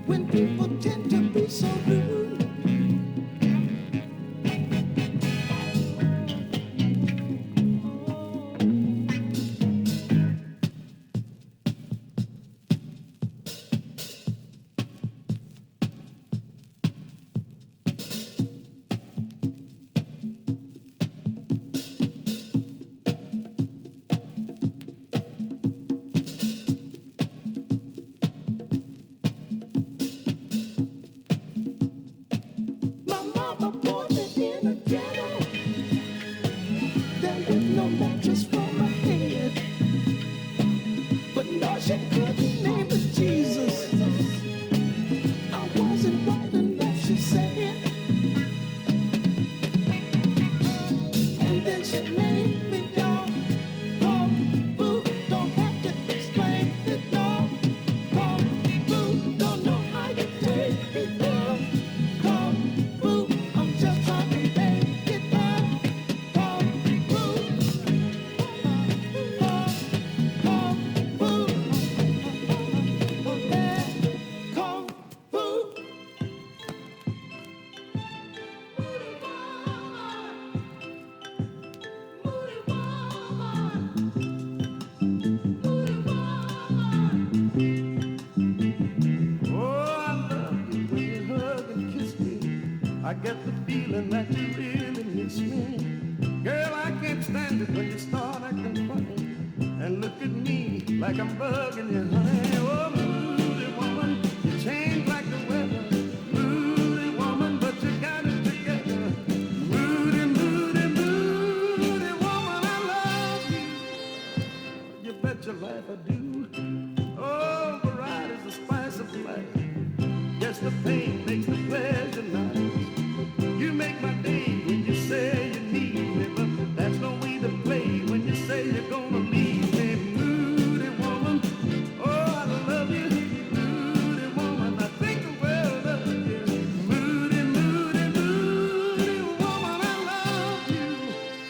when people tend to be so rude. My mama born me in a ghetto. There was no mattress for my head, but no, she couldn't name it Jesus. I wasn't right enough, she said, and then she named me dog. Kung Fu, don't have to explain it, dog. Kung Fu, don't know how you take me down. Kung Fu, I'm just trying to make it down. Kung Fu, Kung Fu, yeah, Kung Fu. Oh, I love you when you hug and kiss me. I get the feeling that you really miss me. Girl, I can't stand it when you start acting funny and look at me like I'm bugging you, honey. Oh, moody woman, you change like the weather. Moody woman, but you got it together. Moody, moody, moody woman, I love you. You bet your life I do. Oh, variety is the spice of life. Yes, the pain makes the pleasure nice. You make my day when you say you need me, but that's no way to play when you say you're gonna leave me. Moody woman, oh, I love you. Moody woman, I think the world of you. Moody, moody, moody woman, I love you.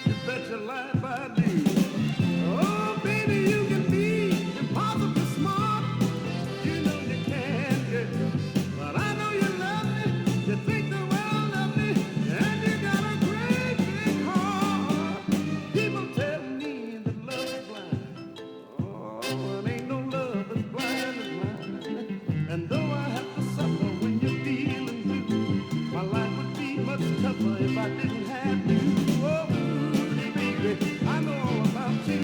You bet your life I do. Oh, baby, you can be impossibly smart. You know you can, girl. But I know you love me. You think the world of me. And you got a great big heart. People tell me that love is blind. Oh, it ain't no love as blind as mine. And though I have to suffer when you're feeling blue, my life would be much tougher if I didn't have you. Oh, Moody, baby, I know all about you.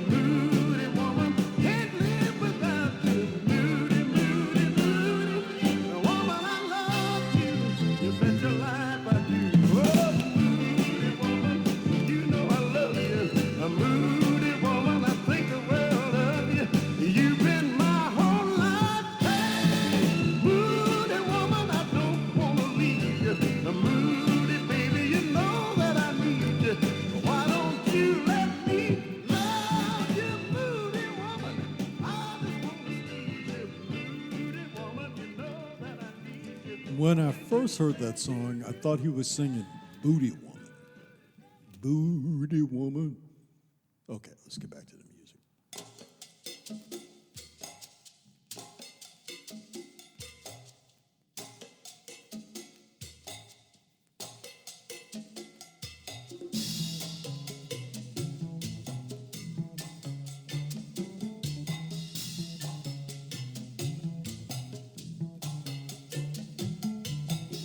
Moody woman, can't live without you. Moody, moody, moody, woman, I love you. You bet your life I do. Oh, moody woman, you know I love you. A moody woman, I think the world of you. You've been my whole life. Hey, moody woman, I don't wanna leave you. A moody baby, you know that I need you. Why don't you let me love you, moody woman? I just wanna squeeze you, moody woman, you know that I need you. When I first heard that song, I thought he was singing Booty Woman. Booty Woman. Okay, let's get back to the music.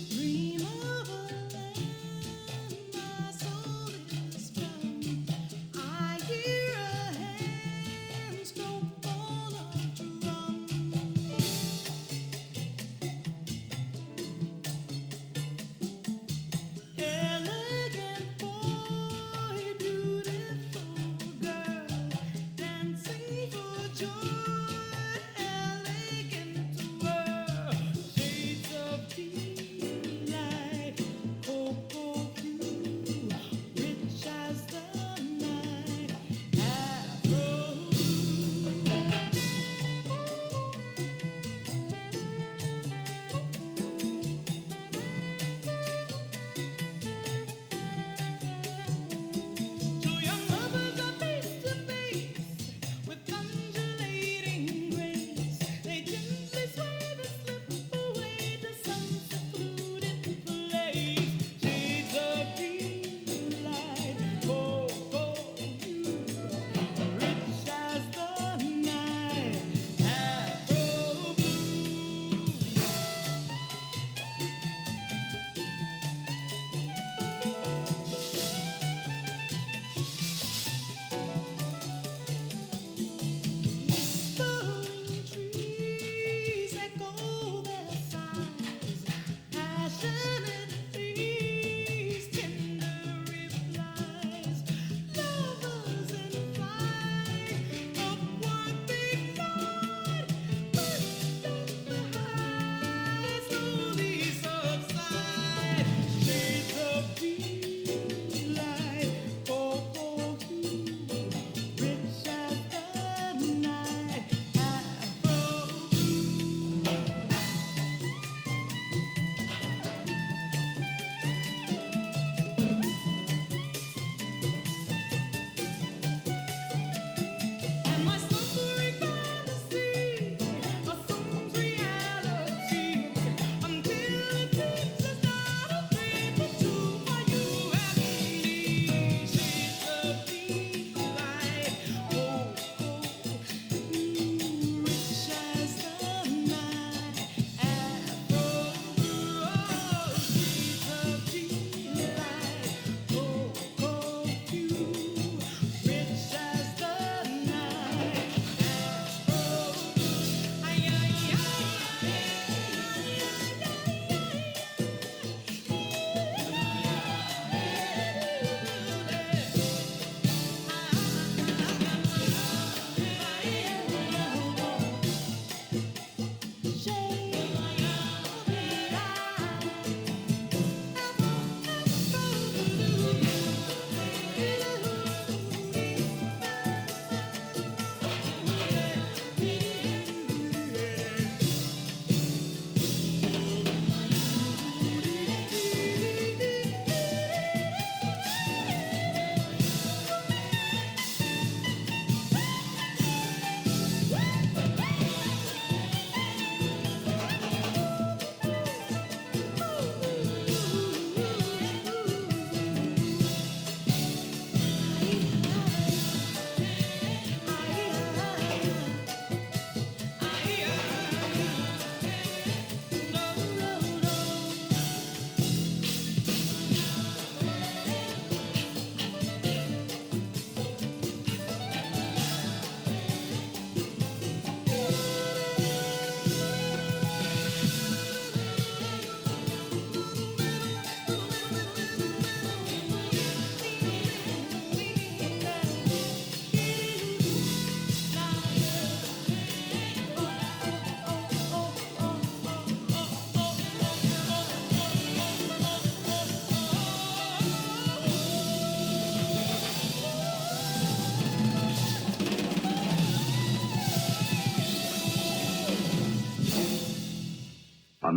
Dream of a land my soul is from. I hear a hand stroke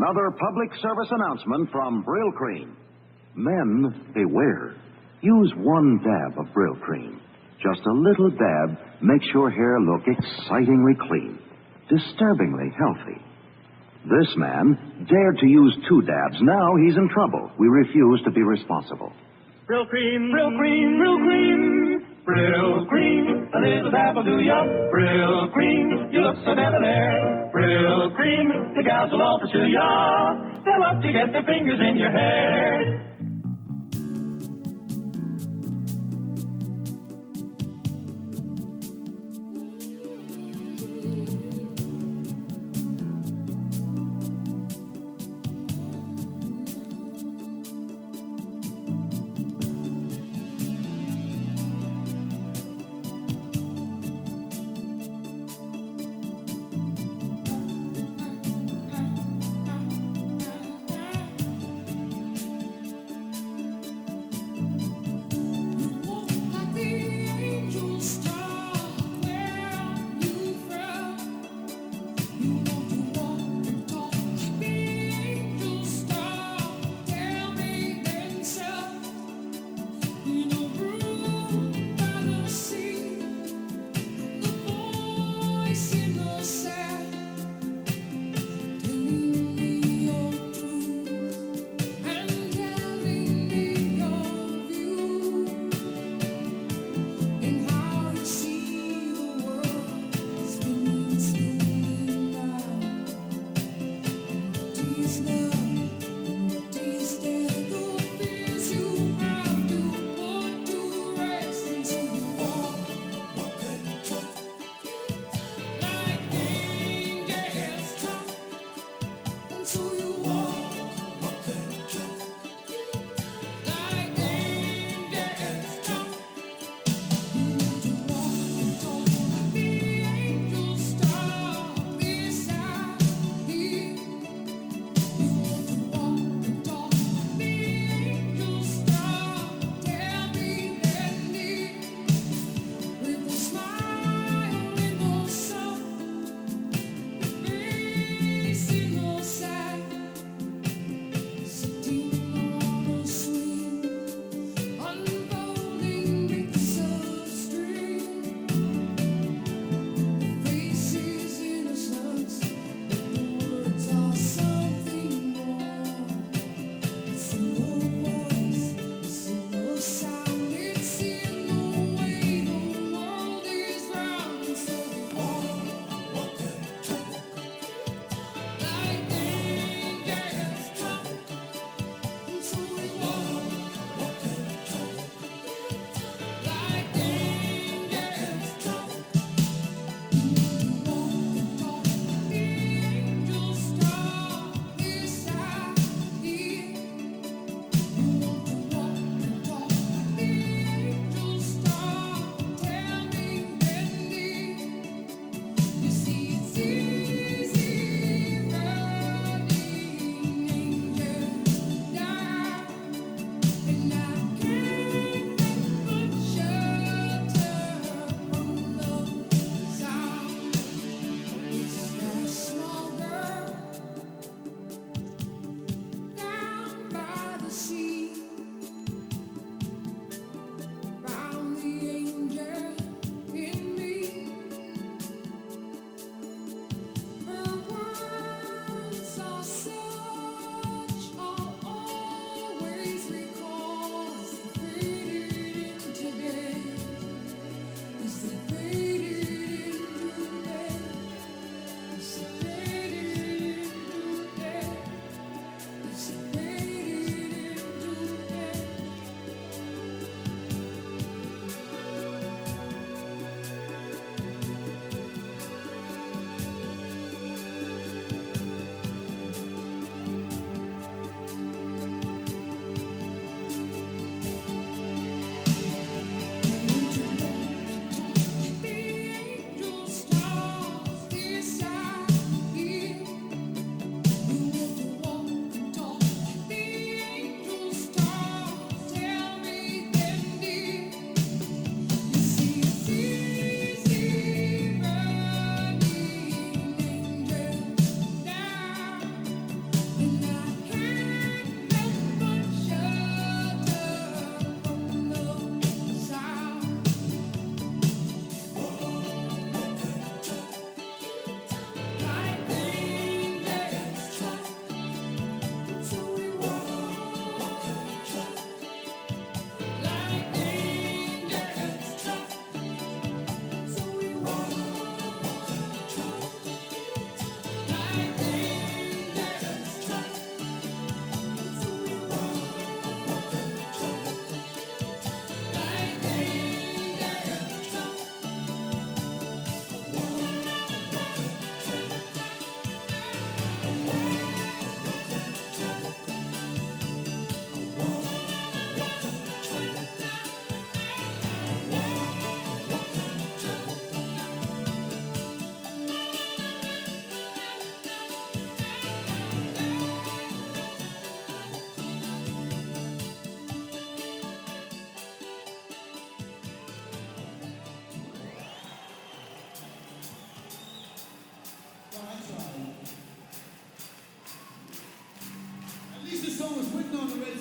Another public service announcement from Brill Cream. Men, beware. Use one dab of Brill Cream. Just a little dab makes your hair look excitingly clean, disturbingly healthy. This man dared to use 2 dabs. Now he's in trouble. We refuse to be responsible. Brill Cream, Brill Cream, Brill Cream. Brill Cream, a little dab will do ya. Brill Cream, you look so debonair. Brill Cream, the gals will all pursue ya. They'll love to get their fingers in your hair.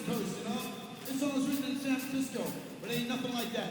Coast, you know? This song was written in San Francisco, but ain't nothing like that.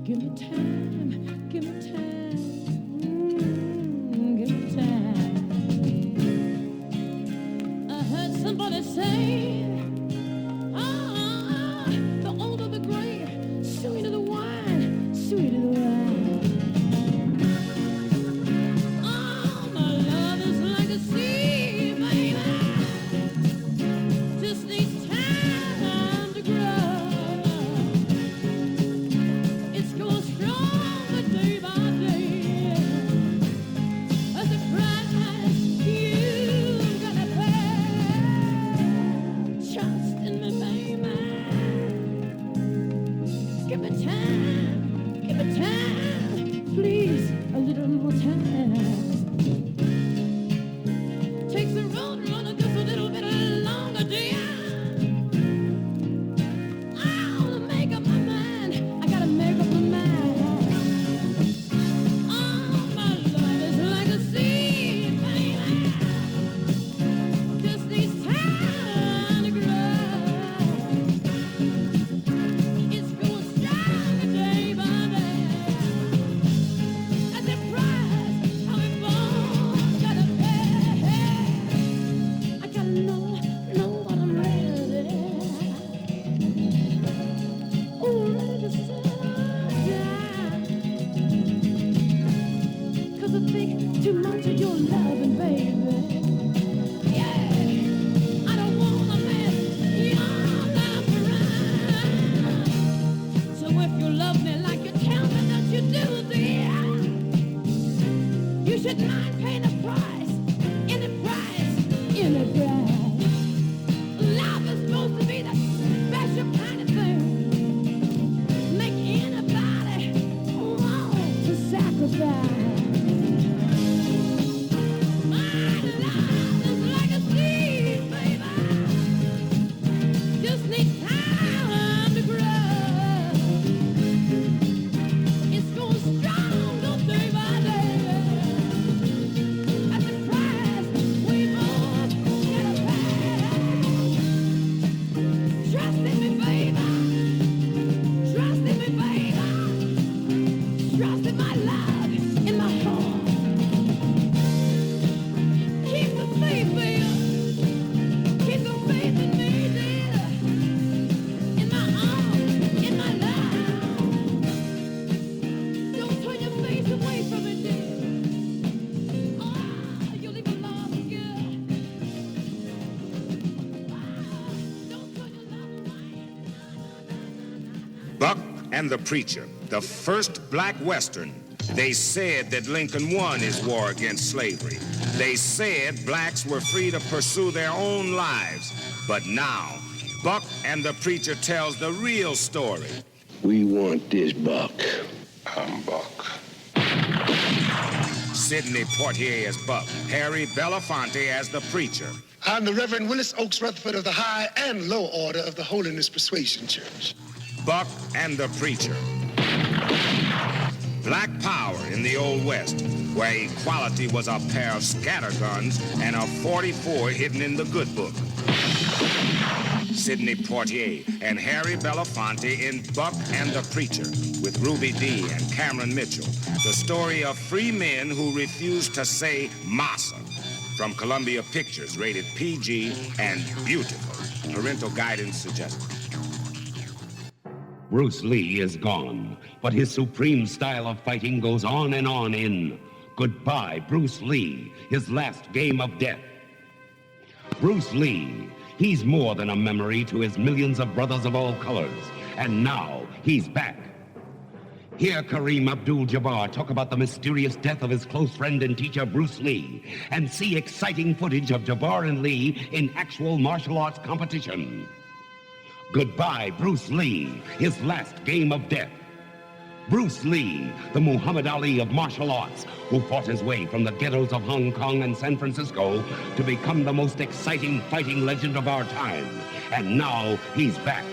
Give me time, give me time, give me time. Give me time, please, a little more time. Takes the road runner just a little bit longer, dear. I wanna make up my mind. I gotta make up my mind. Oh, my love is like a seed, baby. Just needs time to grow. It's growing stronger day by day. At the price of it born, gotta pay. I gotta know what I'm ready. Oh, ready to settle down. 'Cause I think too much of your loving, baby. Yeah, I don't wanna mess your life around. So if you love me like you tell me that you do, dear, you should mind paying the price, any price, any price. Love is supposed to be the special kind of thing. Make anybody want to sacrifice. My love is like a seed, baby. Just need time to grow. It's going stronger day by day. At the price we both gotta pay. Trust in me, baby. Trust in me, baby. Trust in my love, in my heart. Keep the faith, baby. Keep the faith in me, dear. In my arms, in my love. Don't turn your face away from it, dear. Oh, you leave a lost girl. Don't turn your love away. Buck and the Preacher, the first black Western. They said that Lincoln won his war against slavery. They said blacks were free to pursue their own lives. But now, Buck and the Preacher tells the real story. We want this Buck. I'm Buck. Sidney Poitier as Buck, Harry Belafonte as the Preacher. I'm the Reverend Willis Oakes Rutherford of the High and Low Order of the Holiness Persuasion Church. Buck and the Preacher. Black power in the Old West, where equality was a pair of scatterguns and a 44 hidden in the good book. Sidney Poitier and Harry Belafonte in Buck and the Preacher with Ruby Dee and Cameron Mitchell. The story of free men who refused to say massa. From Columbia Pictures, rated PG and beautiful. Parental guidance suggested. Bruce Lee is gone, but his supreme style of fighting goes on and on in Goodbye, Bruce Lee, his last game of death. Bruce Lee, he's more than a memory to his millions of brothers of all colors, and now he's back. Hear Kareem Abdul-Jabbar talk about the mysterious death of his close friend and teacher Bruce Lee, and see exciting footage of Jabbar and Lee in actual martial arts competition. Goodbye, Bruce Lee, his last game of death. Bruce Lee, the Muhammad Ali of martial arts, who fought his way from the ghettos of Hong Kong and San Francisco to become the most exciting fighting legend of our time. And now he's back.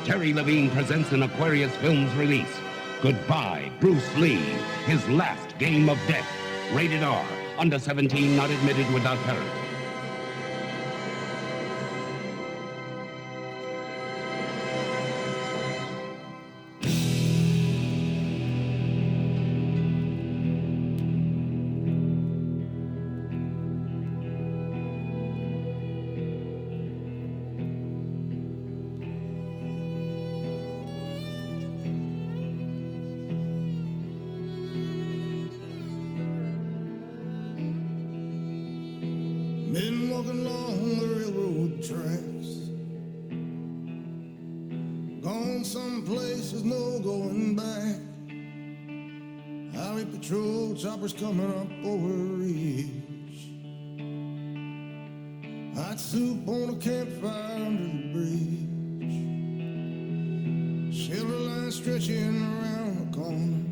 Terry Levine presents an Aquarius Films release. Goodbye, Bruce Lee, his last game of death. Rated R, under 17, not admitted without parent. Been walking along the railroad tracks, gone someplace there's no going back. Highway patrol choppers coming up over a ridge. Hot soup on a campfire under the bridge. Shelter line stretching around the corner.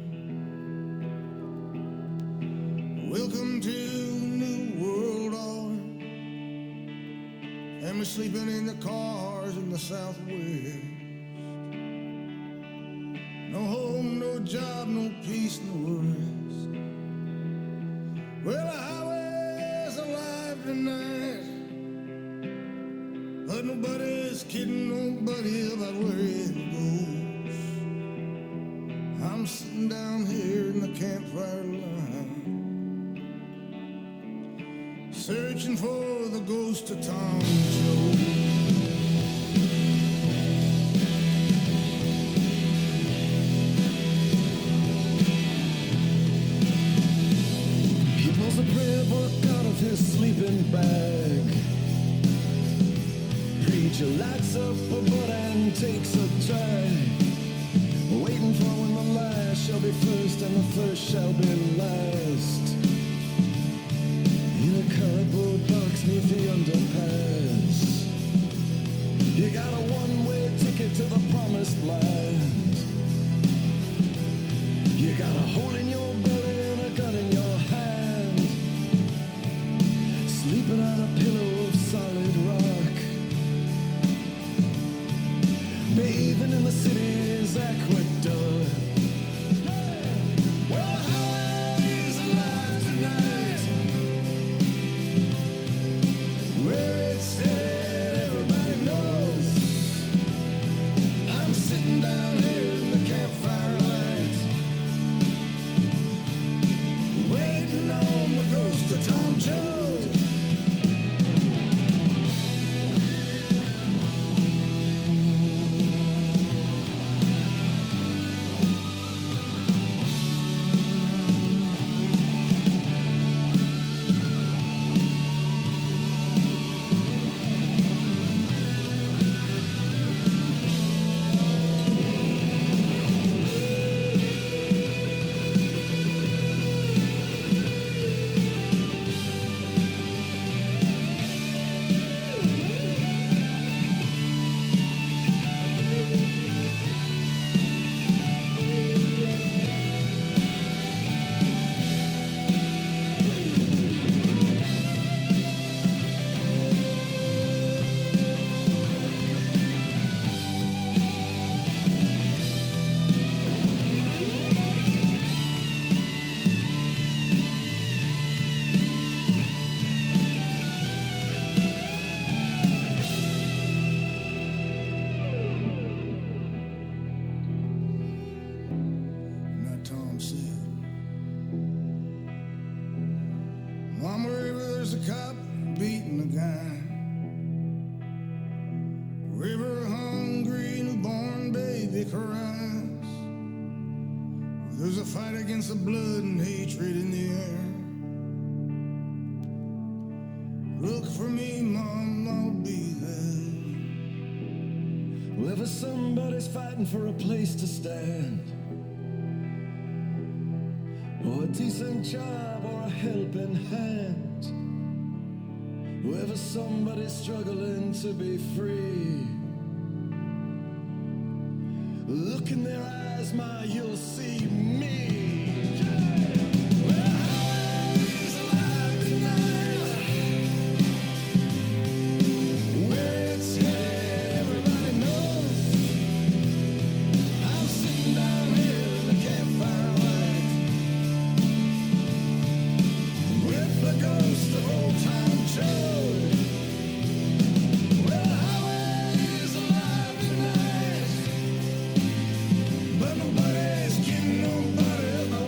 Welcome to New World Order. Family sleeping in the cars in the Southwest. No home, no job, no peace, no rest. Well, the highway's alive tonight, but nobody's kidding nobody about where it goes. I'm sitting down here in the campfire line, searching for the ghost of Tom Jones. He pulls a prayer book out of his sleeping bag. Preacher lights up a butt and takes a drag, waiting for when the last shall be first and the first shall be last. In a cardboard box neath the underpass, you got a one-way ticket to the promised land. You got a hole in your belly and a gun in your hand, sleeping on a pillow of solid rock, bathing in the city's aqueduct. Well, highway's alive tonight, where it's headed everybody knows. I'm sitting down here in the campfire light, waiting on the ghost of Tom Jones. Tom said, Mama, wherever there's a cop beating a guy, wherever a hungry newborn baby cries, there's a fight against the blood and hatred in the air. Look for me, Mom, I'll be there. Wherever somebody's fighting for a place to stand, or a decent job, or a helping hand, wherever somebody's struggling to be free, look in their eyes, Ma, you'll see me. Well, highway's alive tonight, where it's headed, everybody knows. I'm sitting down here in the campfire light, with the ghost of old Tom Jones. Well, the highway's alive tonight, but nobody's kidding nobody about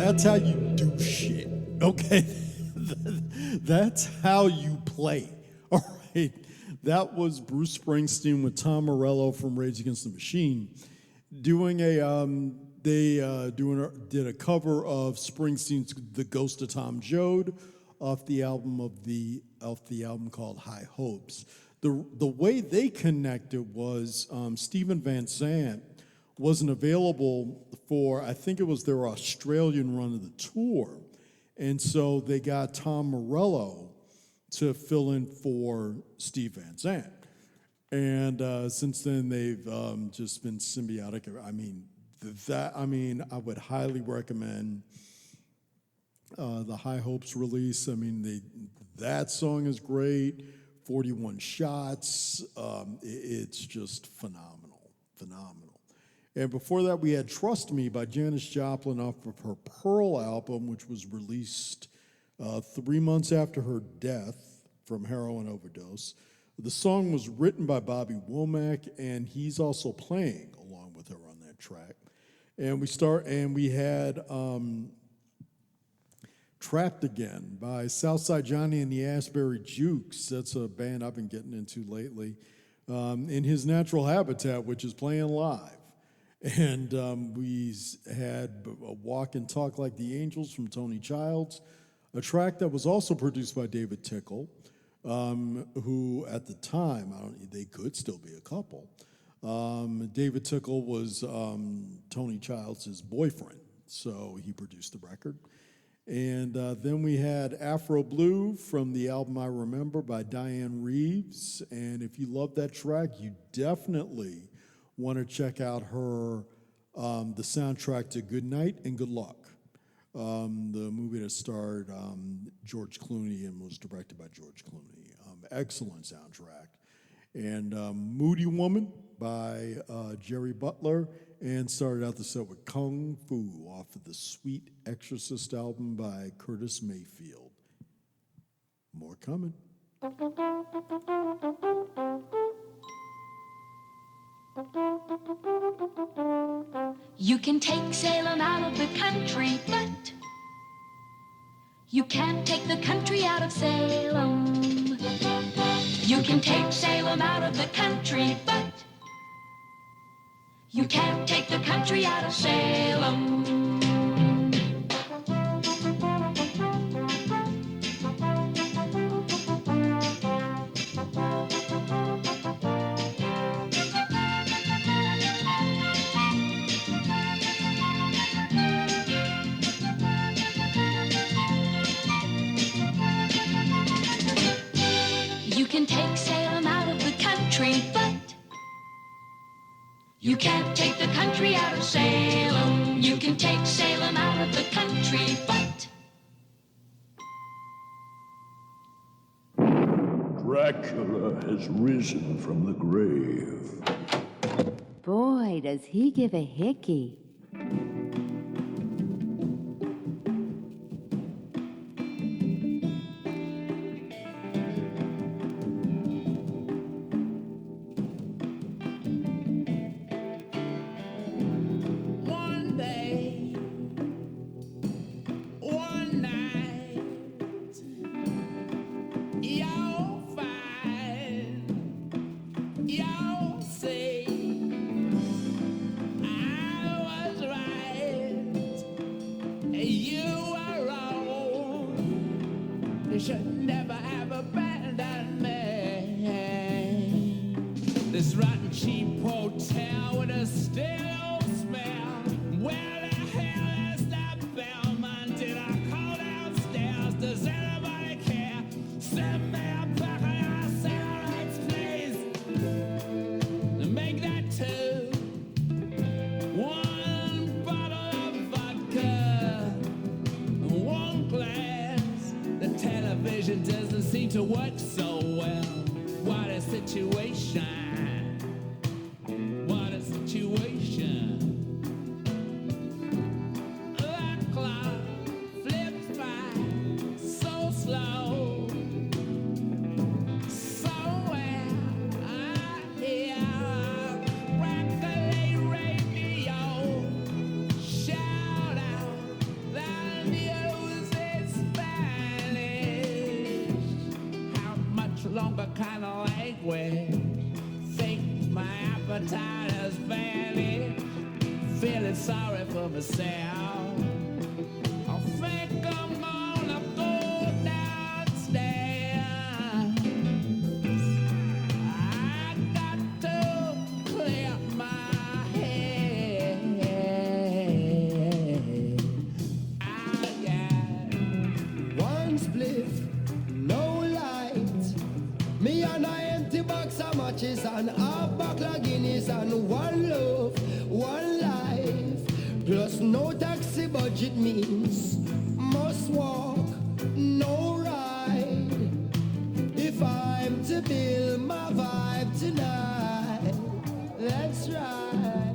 That's how you do shit, okay? That's how you play, all right? That was Bruce Springsteen with Tom Morello from Rage Against the Machine doing did a cover of Springsteen's "The Ghost of Tom Joad" off the album called High Hopes. The way they connected was Stephen Van Zandt wasn't available for, I think it was their Australian run of the tour, and so they got Tom Morello to fill in for Steve Van Zandt. And since then, they've just been symbiotic. I would highly recommend the High Hopes release. I mean, that song is great. 41 Shots. It's just phenomenal. And before that, we had Trust Me by Janis Joplin off of her Pearl album, which was released 3 months after her death from heroin overdose. The song was written by Bobby Womack, and he's also playing along with her on that track. And we had Trapped Again by Southside Johnny and the Asbury Jukes. That's a band I've been getting into lately. In his natural habitat, which is playing live. And we had a Walk and Talk Like the Angels from Tony Childs, a track that was also produced by David Tickle, who at the time, they could still be a couple. David Tickle was Tony Childs' boyfriend, so he produced the record. And then we had Afro Blue from the album I Remember by Diane Reeves. And if you love that track, you definitely want to check out her, the soundtrack to Good Night and Good Luck, the movie that starred George Clooney and was directed by George Clooney. Excellent soundtrack. And Moody Woman by Jerry Butler, and started out the set with Kung Fu off of the Sweet Exorcist album by Curtis Mayfield. More coming. You can take Salem out of the country, but you can't take the country out of Salem. You can take Salem out of the country, but you can't take the country out of Salem. You can take Salem out of the country, but you can't take the country out of Salem. You can take Salem out of the country, but Dracula has risen from the grave. Boy, does he give a hickey. One day, one night, you'll find, you'll see, I was right, you were wrong. You should never have abandoned me. This rotten cheap hotel with a stale smell. Where the hell is that bellman? Did I call downstairs? Does anybody care? Send me a pack of your cigarettes, please. Make that two. One bottle of vodka, one glass. The television doesn't seem to work so well. What a situation. What a situation. That clock flips by so slow. Somewhere I hear crackly radio shout out that Tina's valley, feeling sorry for myself. I think I'm gonna go downstairs. I got to clear my head. I got one spliff, no light. Me and a empty box of matches and a buckle of Guinness and one love, one life. Plus no taxi budget means must walk, no ride. If I'm to build my vibe tonight, that's right.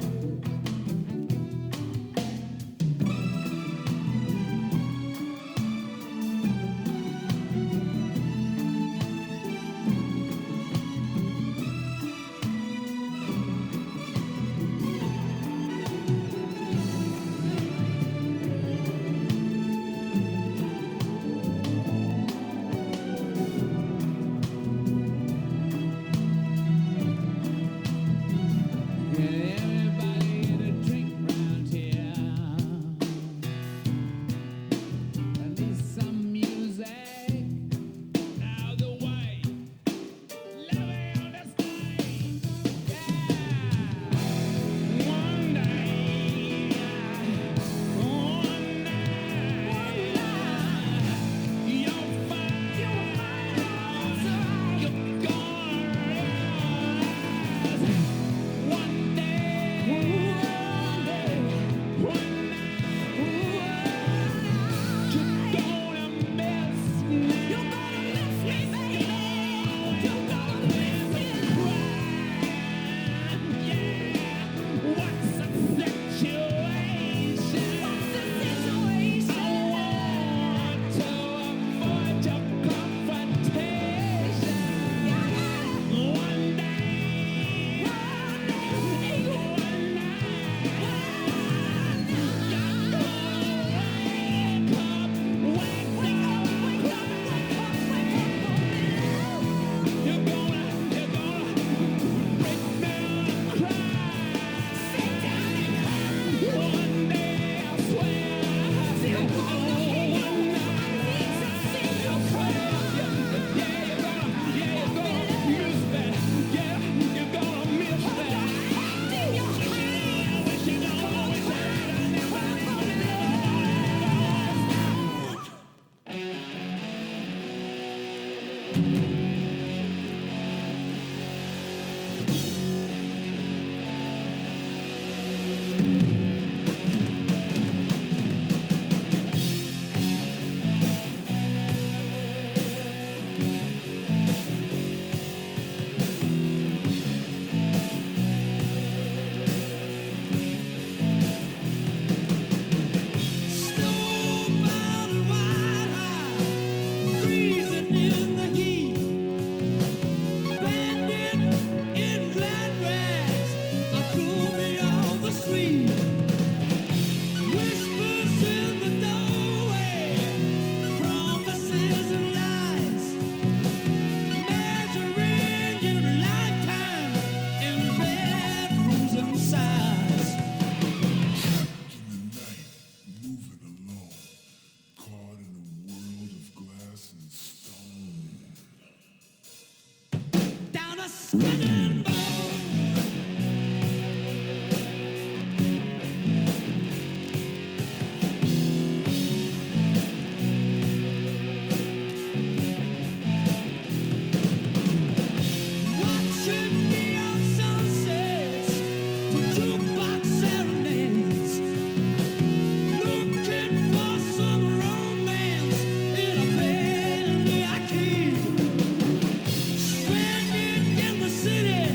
City.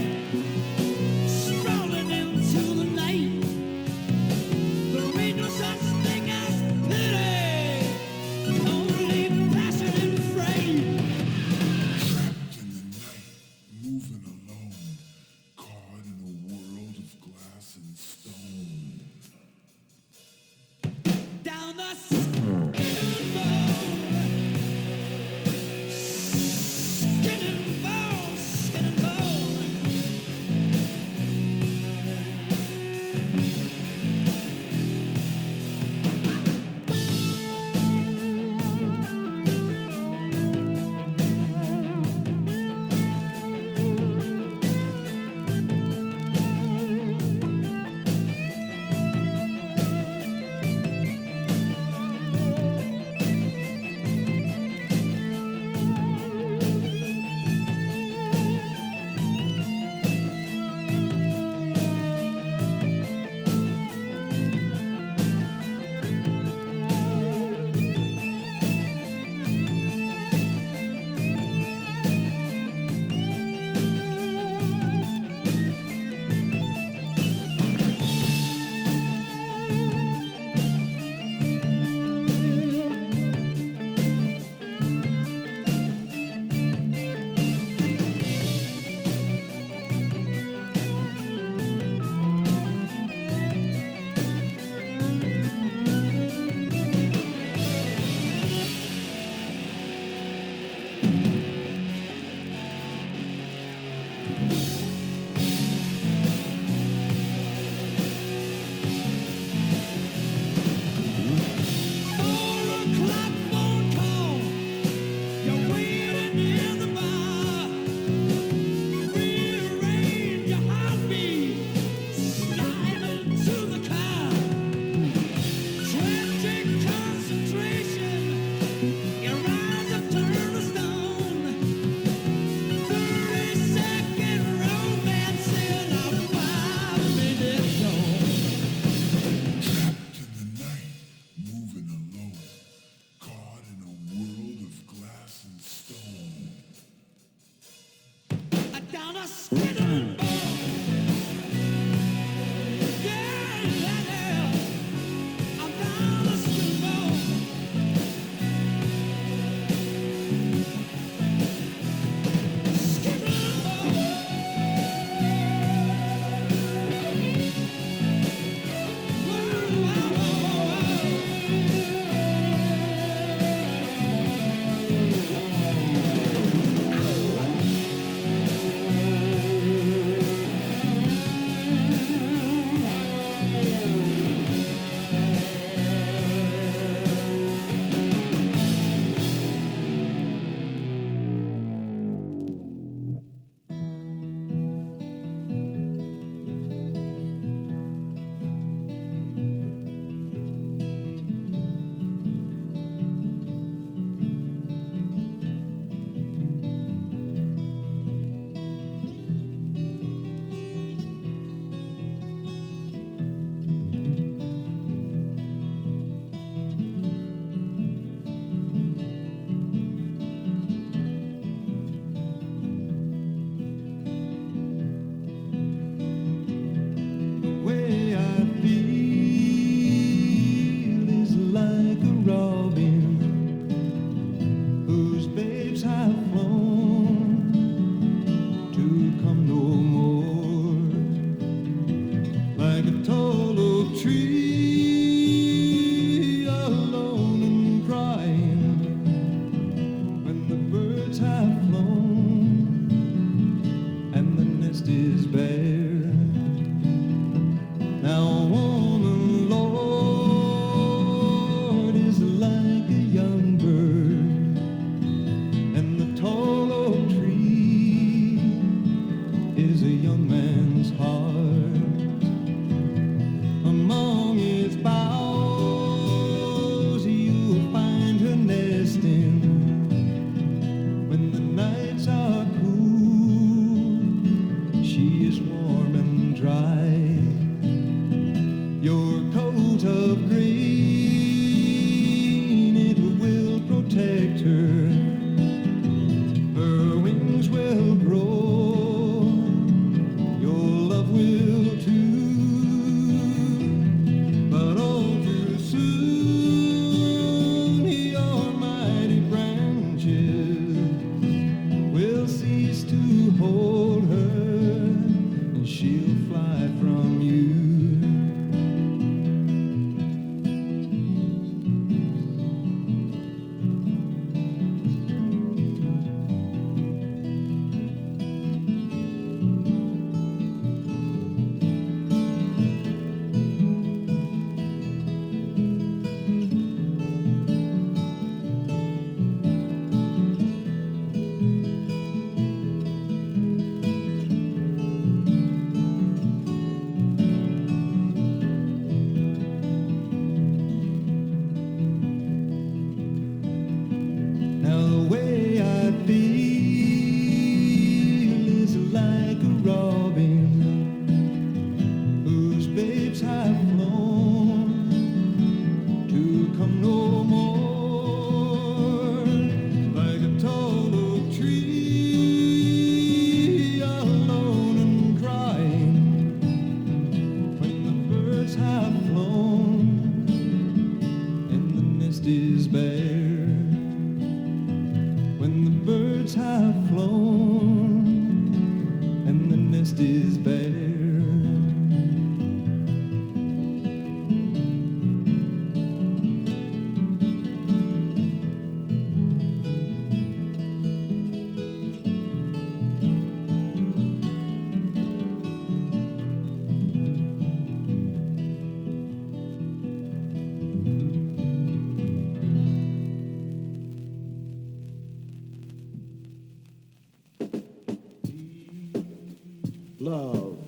Love.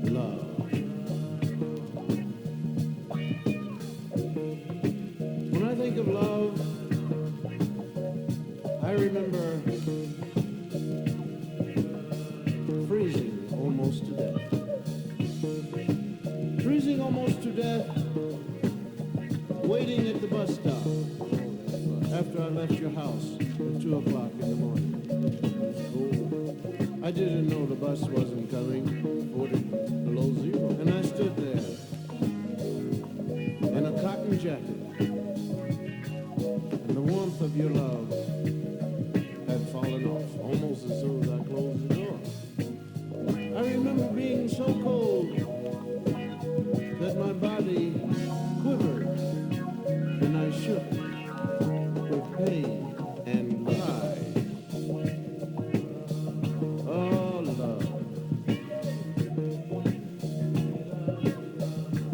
Love. When I think of love, I remember freezing almost to death. Freezing almost to death, waiting at the bus stop. after I left your house at 2 o'clock in the morning. It was cold. I didn't know the bus wasn't coming, 40 below zero. And I stood there in a cotton jacket. And the warmth of your love had fallen off, almost as soon as I closed the door. I remember being so cold that my body quivered and I shook with pain and cried. Oh, love.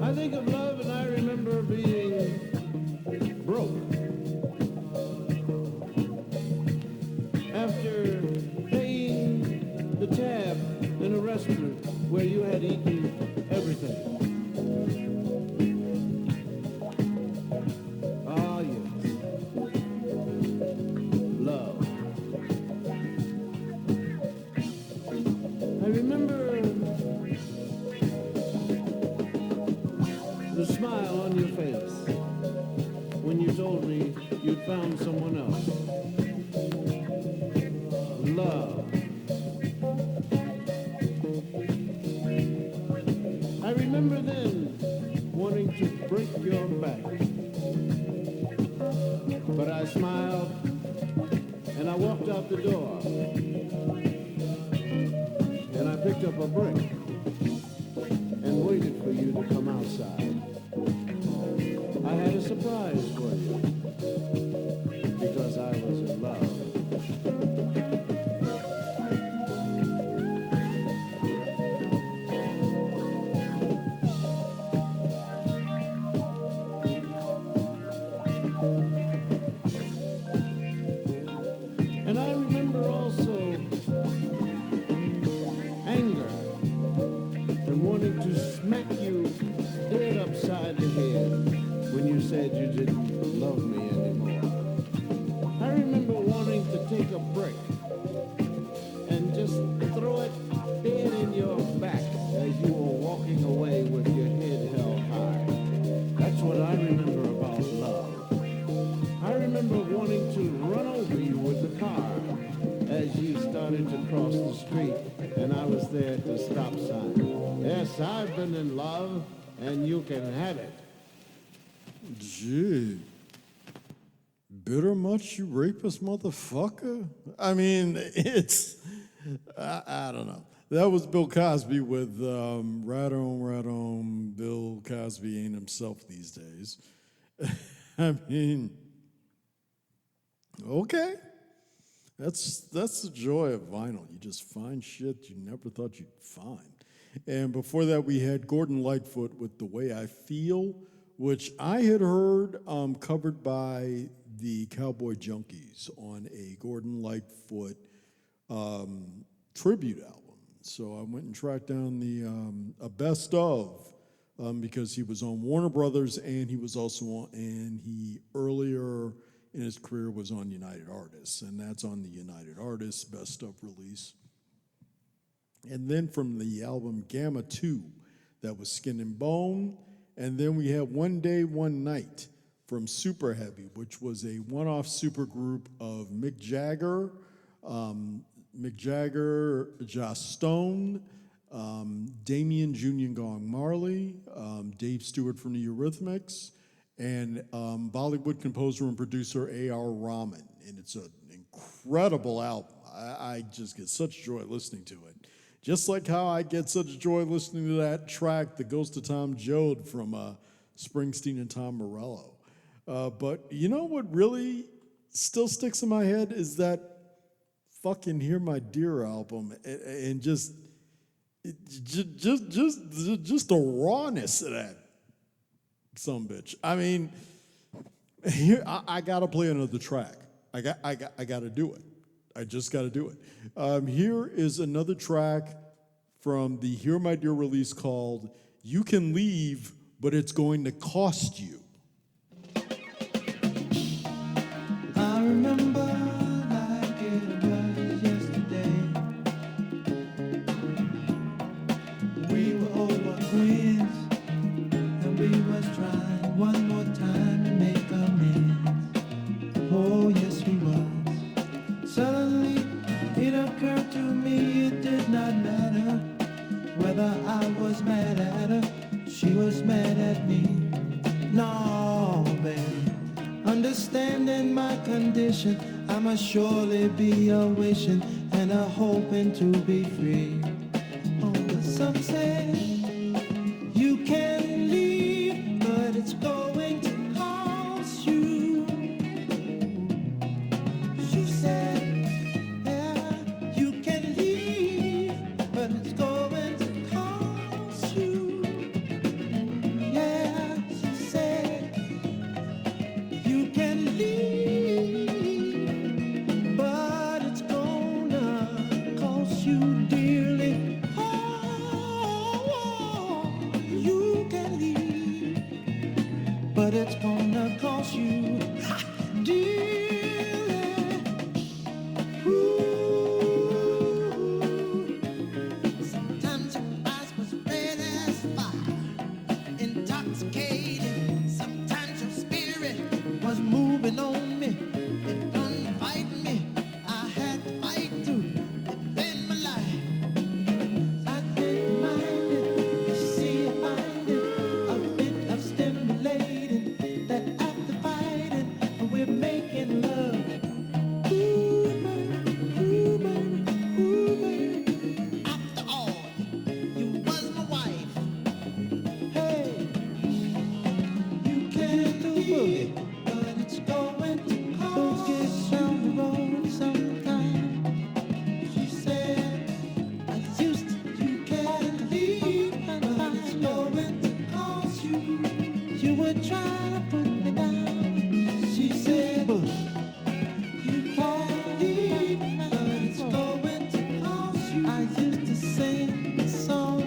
I think of love and I remember being broke. After paying the tab in a restaurant where you had eaten everything. Ah, yes. Love. I remember the smile on your face when you told me you'd found someone else. Love. I remember then wanting to break your back. But I smiled and I walked out the door and I picked up a brick and waited for you to come outside. I had a surprise for you because I was in love. And I remember also anger and wanting to smack you dead upside the head when you said you didn't love me anymore. I remember wanting to take a brick and just throw it dead in your back as you were walking away with your head held high. That's what I remember about love. I remember wanting to run over you with the car as you started to cross the street and I was there at the stop sign. Yes, I've been in love and you can have it. Gee. Bitter much, you rapist motherfucker? I mean, it's, I don't know. That was Bill Cosby with Right On, Bill Cosby ain't himself these days. I mean, okay. That's the joy of vinyl. You just find shit you never thought you'd find. And before that, we had Gordon Lightfoot with The Way I Feel, which I had heard covered by the Cowboy Junkies on a Gordon Lightfoot tribute album. So I went and tracked down the a best of because he was on Warner Brothers and he was also on, and he earlier in his career was on United Artists, and that's on the United Artists best of release. And then from the album Gamma 2, that was Skin and Bone. And then we had One Day, One Night from Super Heavy, which was a one-off supergroup of Mick Jagger, Joss Stone, Damien Junior Gong Marley, Dave Stewart from the Eurythmics, and Bollywood composer and producer A.R. Rahman. And it's an incredible album. I just get such joy listening to it. Just like how I get such joy listening to that track that goes to Tom Joad from Springsteen and Tom Morello. But you know what really still sticks in my head is that fucking Hear My Dear album, and just the rawness of that sumbitch. I mean, here I gotta play another track. I gotta do it. I just got to do it. Here is another track from the Hear My Dear release called You Can Leave, But It's Going to Cost You. I remember like it was yesterday. We were over Queens, and we was trying one more time to make amends. Oh, Suddenly it occurred to me it did not matter whether I was mad at her, she was mad at me. No, baby, understanding my condition, I must surely be a wishing and a hoping to be free. Oh, but some say you can leave, but it's going to cost you. She said, yeah, you can leave, but it's going to cost you. Yeah, she said, you can leave, but it's gonna cost you dearly. Oh, you can leave, but it's gonna cost you dearly. Sometimes your eyes was red as fire, intoxicating. Sometimes your spirit was moving on me, it done fight me. I had to fight to defend my life. I didn't mind it, you see, I find it a bit of stimulating that after fighting, we're making love. Ooh, baby, ooh, baby, ooh, baby. After all, you was my wife. Hey, you can't do boogie, but it's going to cost you down the road sometime. She said, I used to, you can't leave, but it's going to cost you. You were trying to put me down. She said, you can't leave, but it's going to cost you. I used to sing the song.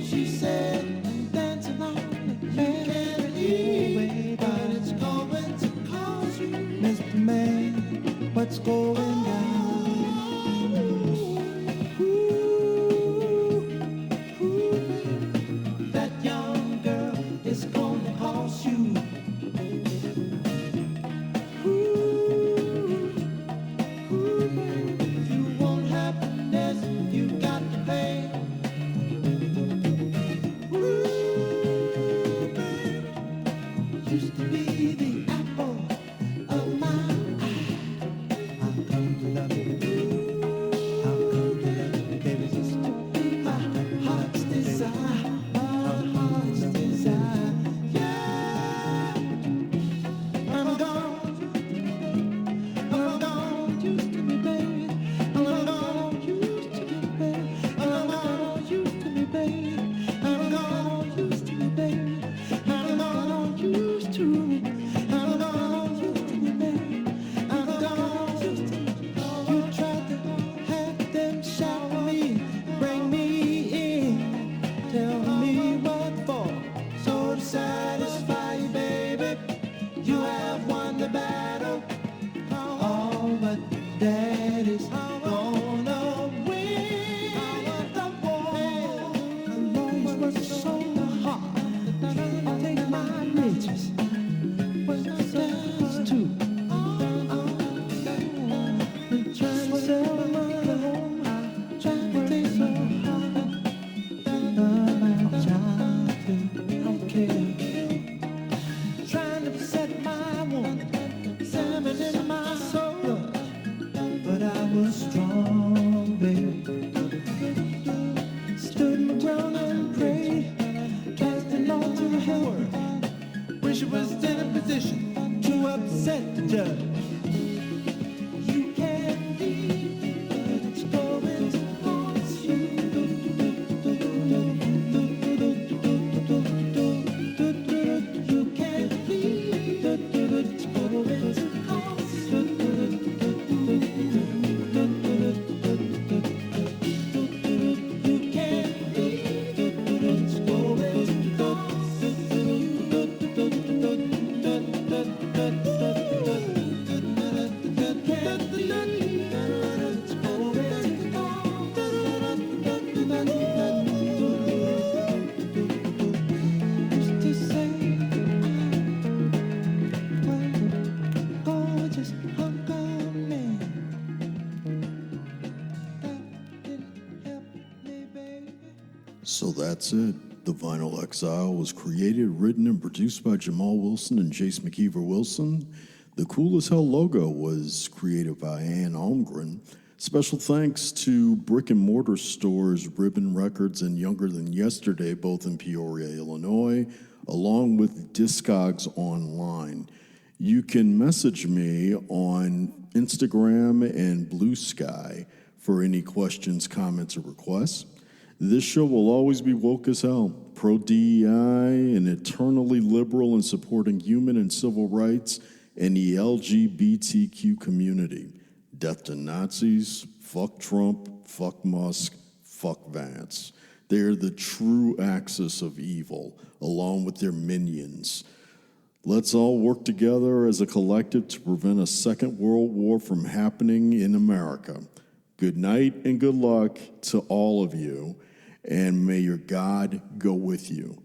She said, and dance along with me. You can't leave, but it's going to cost you. Mr. Man, what's going down? That young girl is gonna cost you. You want happiness, you got to pay. Used to be the apple of my eye. I've come to love you. I've come to love you, baby. Used to be my heart's desire. My heart's desire. Yeah, I'm gone. I'm gone. Used to be, baby. I'm gone. Used to be, baby. I'm gone. Used to be, baby. I'm gone. Used to be, baby. I'm gone. Used to be. I'm gone. Used to be, baby. I'm gone. Used to be. You tried to have them shout me, bring me in, tell me what for, so to satisfy you, baby. You have won the battle. Oh, but daddy's gonna win the war. I've always worked so hard to take my riches, but that's too. I'm trying to sell my home, trying to take so hard. I'm trying to, okay. Trying to set my woman, salmon in my soul, but I was strong, baby. Stood my ground and prayed, casting all to her, when she was in a position to upset the judge. You can't leave, So that's it. The Vinyl Exile was created, written, and produced by Jamal Wilson and Jace McKeever Wilson. The Cool as Hell logo was created by Ann Almgren. Special thanks to brick and mortar stores Ribbon Records and Younger Than Yesterday, both in Peoria, Illinois, along with Discogs Online. You can message me on Instagram and Blue Sky for any questions, comments, or requests. This show will always be woke as hell, pro-DEI, and eternally liberal in supporting human and civil rights and the LGBTQ community. Death to Nazis, fuck Trump, fuck Musk, fuck Vance. They are the true axis of evil, along with their minions. Let's all work together as a collective to prevent a second world war from happening in America. Good night and good luck to all of you, and may your God go with you.